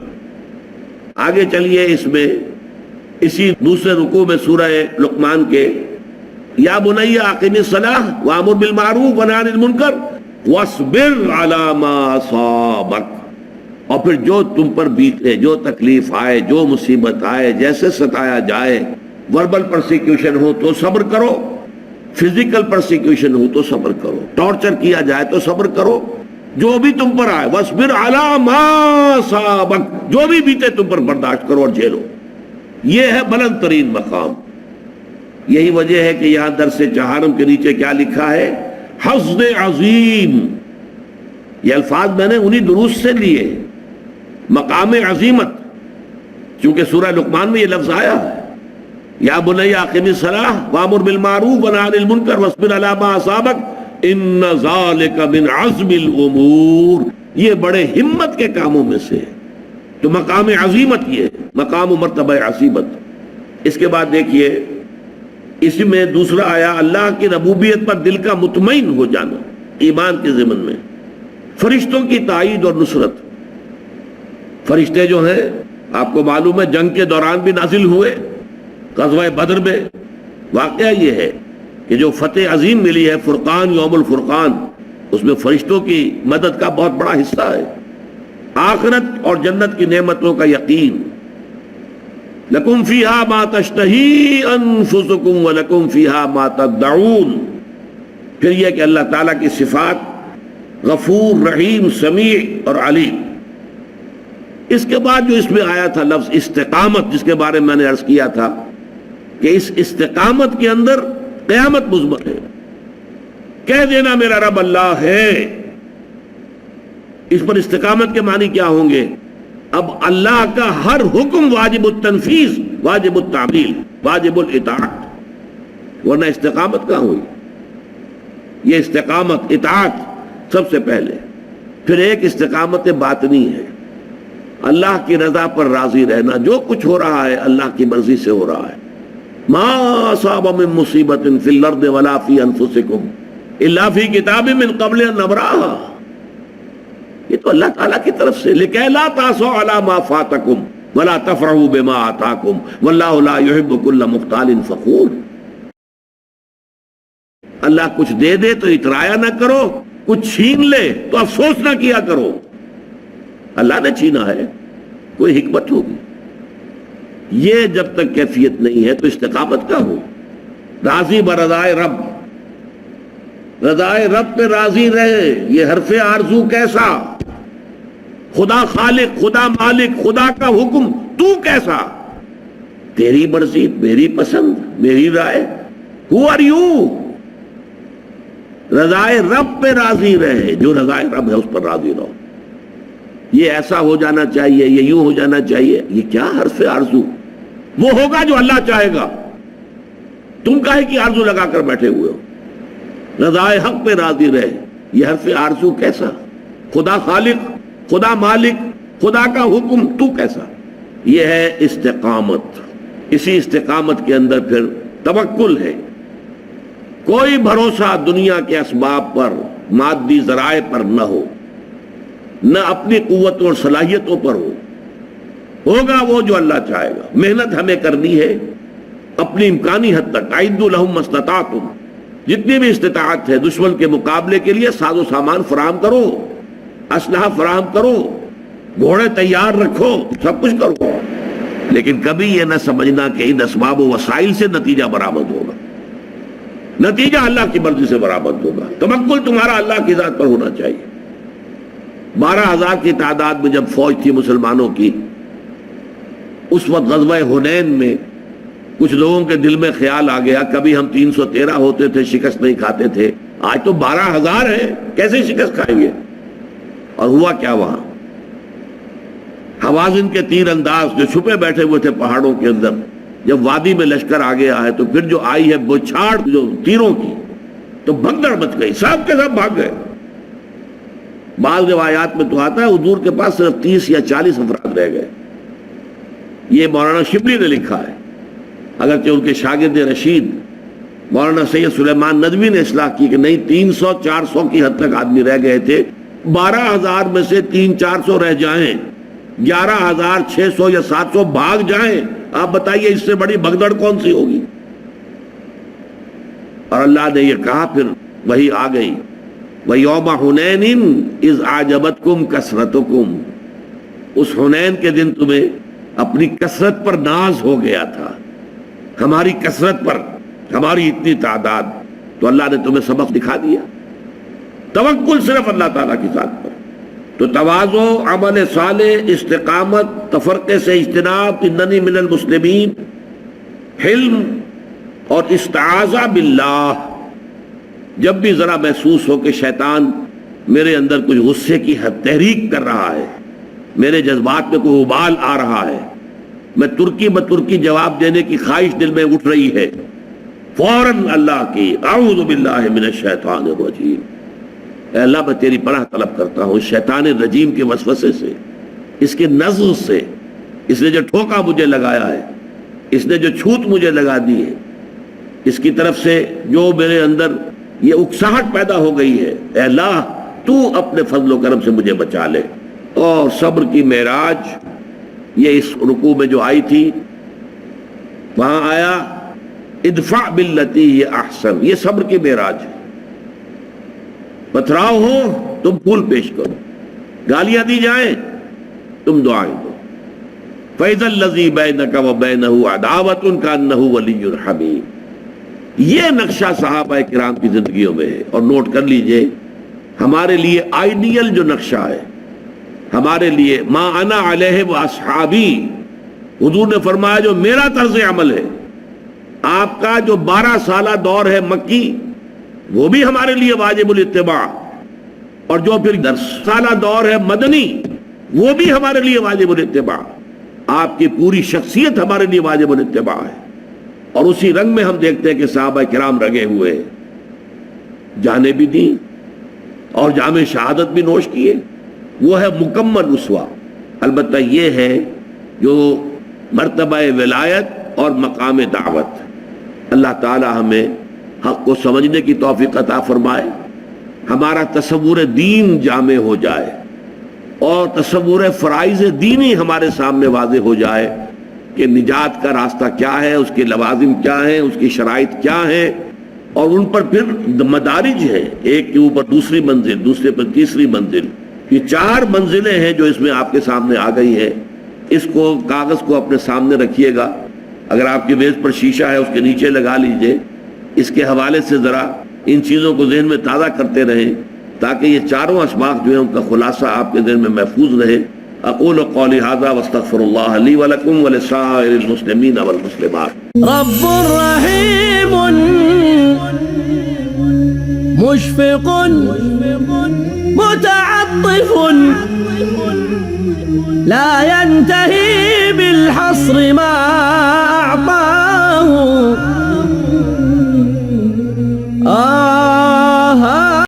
آگے چلیے اس میں اسی دوسرے رکوع میں سورہ لقمان کے یا بنی اقم الصلاۃ وامر بالمعروف ونہی عن المنکر واصبر علی ما اصابک. اور پھر جو تم پر بیتے، جو تکلیف آئے، جو مصیبت آئے، جیسے ستایا جائے، وربل پرسیکیوشن ہو تو صبر کرو، فزیکل پرسیکیوشن ہو تو صبر کرو، ٹارچر کیا جائے تو صبر کرو، جو بھی تم پر آئے. واصبر علی ما اصابک، جو بھی بیتے تم پر برداشت کرو اور جھیلو. یہ ہے بلند ترین مقام. یہی وجہ ہے کہ یہاں درس چہارم کے نیچے کیا لکھا ہے؟ حظ عظیم. یہ الفاظ میں نے انہی دروس سے لیے. مقام عظیمت، چونکہ سورہ لقمان میں یہ لفظ آیا ہے، یا بنی اقم الصلاۃ وامر بالمعروف ونہی عن المنکر واصبر علی ما اصابک ان ذالک من عزم الامور. یہ بڑے ہمت کے کاموں میں سے ہے. تو مقام عظیمت یہ مقام و مرتبہ عظیمت. اس کے بعد دیکھیے اسی میں دوسرا آیا اللہ کی ربوبیت پر دل کا مطمئن ہو جانا. ایمان کے ضمن میں فرشتوں کی تائید اور نصرت. فرشتے جو ہیں آپ کو معلوم ہے جنگ کے دوران بھی نازل ہوئے. غزوہ بدر میں واقعہ یہ ہے کہ جو فتح عظیم ملی ہے فرقان، یوم الفرقان، اس میں فرشتوں کی مدد کا بہت بڑا حصہ ہے. آخرت اور جنت کی نعمتوں کا یقین. لکم فیہا ما تشتہی انفسکم ولکم فیہا ما تدعون. پھر یہ کہ اللہ تعالیٰ کی صفات غفور، رحیم، سمیع اور علیم۔ اس کے بعد جو اس میں آیا تھا لفظ استقامت، جس کے بارے میں نے عرض کیا تھا کہ اس استقامت کے اندر قیامت مثبت ہے، کہہ دینا میرا رب اللہ ہے۔ اس پر استقامت کے معنی کیا ہوں گے؟ اب اللہ کا ہر حکم واجب التنفیذ، واجب التعمیل، واجب الاطاعت، ورنہ استقامت کہاں ہوئی؟ یہ استقامت اطاعت سب سے پہلے، پھر ایک استقامت باطنی ہے، اللہ کی رضا پر راضی رہنا، جو کچھ ہو رہا ہے اللہ کی مرضی سے ہو رہا ہے۔ ما اصاب من مصیبت فی الارض ولا فی انفسکم الا فی کتاب من قبل ان نبرأها، یہ تو اللہ تعالیٰ کی طرف سے، لکہ لا تاسوا علی ما فاتکم ولا تفرحوا بما آتاکم واللہ لا یحب کل مختال فخور۔ اللہ کچھ دے دے تو اترایا نہ کرو، کچھ چھین لے تو افسوس نہ کیا کرو۔ اللہ نے چھینا ہے، کوئی حکمت ہوگی۔ یہ جب تک کیفیت نہیں ہے تو استقامت کا ہو۔ راضی برضائے رب، رضائے رب پہ راضی رہے، یہ حرف آرزو کیسا؟ خدا خالق، خدا مالک، خدا کا حکم، تو کیسا؟ تیری مرضی، میری پسند، میری رائے۔ Who are you؟ رضائے رب پہ راضی رہے، جو رضائے رب ہے اس پر راضی رہو۔ یہ ایسا ہو جانا چاہیے، یہ یوں ہو جانا چاہیے، یہ کیا حرف آرزو؟ وہ ہوگا جو اللہ چاہے گا، تم کاہے کی آرزو لگا کر بیٹھے ہوئے ہو؟ رضائے حق پہ راضی رہے، یہ حرف آرزو کیسا؟ خدا خالق، خدا مالک، خدا کا حکم، تو کیسا؟ یہ ہے استقامت۔ اسی استقامت کے اندر پھر توکل ہے۔ کوئی بھروسہ دنیا کے اسباب پر، مادی ذرائع پر نہ ہو، نہ اپنی قوتوں اور صلاحیتوں پر ہو، ہوگا وہ جو اللہ چاہے گا۔ محنت ہمیں کرنی ہے اپنی امکانی حد تک، اعدوا لہم ما استطعتم، جتنی بھی استطاعت ہے دشمن کے مقابلے کے لیے ساز و سامان فراہم کرو، اسلحہ فراہم کرو، گھوڑے تیار رکھو، سب کچھ کرو، لیکن کبھی یہ نہ سمجھنا کہ ان اسباب و وسائل سے نتیجہ برآمد ہوگا۔ نتیجہ اللہ کی مرضی سے برآمد ہوگا۔ توکل تمہارا اللہ کی ذات پر ہونا چاہیے۔ 12,000 کی تعداد میں جب فوج تھی مسلمانوں کی، اس وقت غزوہ حنین میں کچھ لوگوں کے دل میں خیال آ گیا، کبھی ہم 313 ہوتے تھے، شکست نہیں کھاتے تھے، آج تو 12,000 ہیں، کیسے شکست کھائیں گے؟ اور ہوا کیا وہاں؟ حوازن کے تیر انداز جو چھپے بیٹھے ہوئے تھے پہاڑوں کے اندر، جب وادی میں لشکر آ گیا ہے تو پھر جو آئی ہے بچھاڑ جو تیروں کی، تو بھگدڑ مچ گئی، سب کے سب بھاگ گئے۔ بعض روایات میں تو آتا ہے حضور کے پاس صرف 30 یا 40 افراد رہ گئے۔ یہ مولانا شبلی نے لکھا ہے، اگرچہ ان کے شاگرد رشید مولانا سید سلیمان ندوی نے اصلاح کی کہ نہیں، 300-400 کی حد تک آدمی رہ گئے تھے۔ 12,000 میں سے 300-400 رہ جائیں، 11,600 یا 700 بھاگ جائیں، آپ بتائیے اس سے بڑی بھگدڑ کون سی ہوگی؟ اور اللہ نے یہ کہا، پھر وہی آ گئی، وَيَوْمَ حُنَيْنٍ إِذْ أَعْجَبَتْكُمْ كَثْرَتُكُمْ، اس حنین کے دن تمہیں اپنی کثرت پر ناز ہو گیا تھا، ہماری کثرت پر، ہماری اتنی تعداد، تو اللہ نے تمہیں سبق دکھا دیا۔ توکل صرف اللہ تعالیٰ کی ذات پر۔ تو تواضع، عمل صالح، استقامت، تفرقے سے اجتناب، اننی من المسلمین، حلم اور استعاذہ باللہ۔ جب بھی ذرا محسوس ہو کہ شیطان میرے اندر کچھ غصے کی تحریک کر رہا ہے، میرے جذبات میں کوئی ابال آ رہا ہے، میں ترکی جواب دینے کی خواہش دل میں اٹھ رہی ہے، فوراً اللہ کی اعوذ باللہ من الشیطان الرجیم، اے اللہ میں تیری پناہ طلب کرتا ہوں شیطان الرجیم کے وسوسے سے، اس کے نزغ سے، اس نے جو ٹھوکا مجھے لگایا ہے، اس نے جو چھوت مجھے لگا دی ہے، اس کی طرف سے جو میرے اندر یہ اکساہٹ پیدا ہو گئی ہے، اے اللہ تو اپنے فضل و کرم سے مجھے بچا لے۔ اور صبر کی معراج، یہ اس رکوع میں جو آئی تھی، وہاں آیا ادفع باللتی ہی احسن، یہ صبر کی معراج ہے۔ پتھراؤ ہو تم پھول پیش کرو، گالیاں دی جائیں تم دعائیں دو۔ فَإِذَا الَّذِي بَيْنَكَ وَبَيْنَهُ عَدَاوَةٌ كَأَنَّهُ وَلِيٌّ حَمِيمٌ۔ یہ نقشہ صحابہ کرام کی زندگیوں میں ہے، اور نوٹ کر لیجئے ہمارے لیے آئیڈیل جو نقشہ ہے، ہمارے لیے ما انا علیہ و اصحابی، حضور نے فرمایا جو میرا طرز عمل ہے، آپ کا جو 12 سالہ دور ہے مکی، وہ بھی ہمارے لیے واجب الاتباع، اور جو پھر 10 سالہ دور ہے مدنی، وہ بھی ہمارے لیے واجب الاتباع۔ آپ کی پوری شخصیت ہمارے لیے واجب الاتباع ہے، اور اسی رنگ میں ہم دیکھتے ہیں کہ صحابہ کرام رگے ہوئے، جانیں بھی دیں اور جام شہادت بھی نوش کیے، وہ ہے مکمل اسوہ۔ البتہ یہ ہے جو مرتبہ ولایت اور مقام دعوت، اللہ تعالی ہمیں حق کو سمجھنے کی توفیق عطا فرمائے، ہمارا تصور دین جامع ہو جائے اور تصور فرائض دینی ہمارے سامنے واضح ہو جائے کہ نجات کا راستہ کیا ہے، اس کے لوازم کیا ہیں، اس کی شرائط کیا ہیں، اور ان پر پھر مدارج ہے، ایک کے اوپر دوسری منزل، دوسرے پر تیسری منزل، یہ 4 منزلیں ہیں جو اس میں آپ کے سامنے آ گئی ہیں۔ اس کو کاغذ کو اپنے سامنے رکھیے گا، اگر آپ کی میز پر شیشہ ہے اس کے نیچے لگا لیجئے، اس کے حوالے سے ذرا ان چیزوں کو ذہن میں تازہ کرتے رہیں تاکہ یہ 4 اسباق جو ہیں ان کا خلاصہ آپ کے ذہن میں محفوظ رہے۔ اقول قولی ھذا واستغفر اللہ لی ولکم ولسائر المسلمین والمسلمات۔ رب رحیم مشفق متعطف لا ينتهي بالحصر ما أعطاه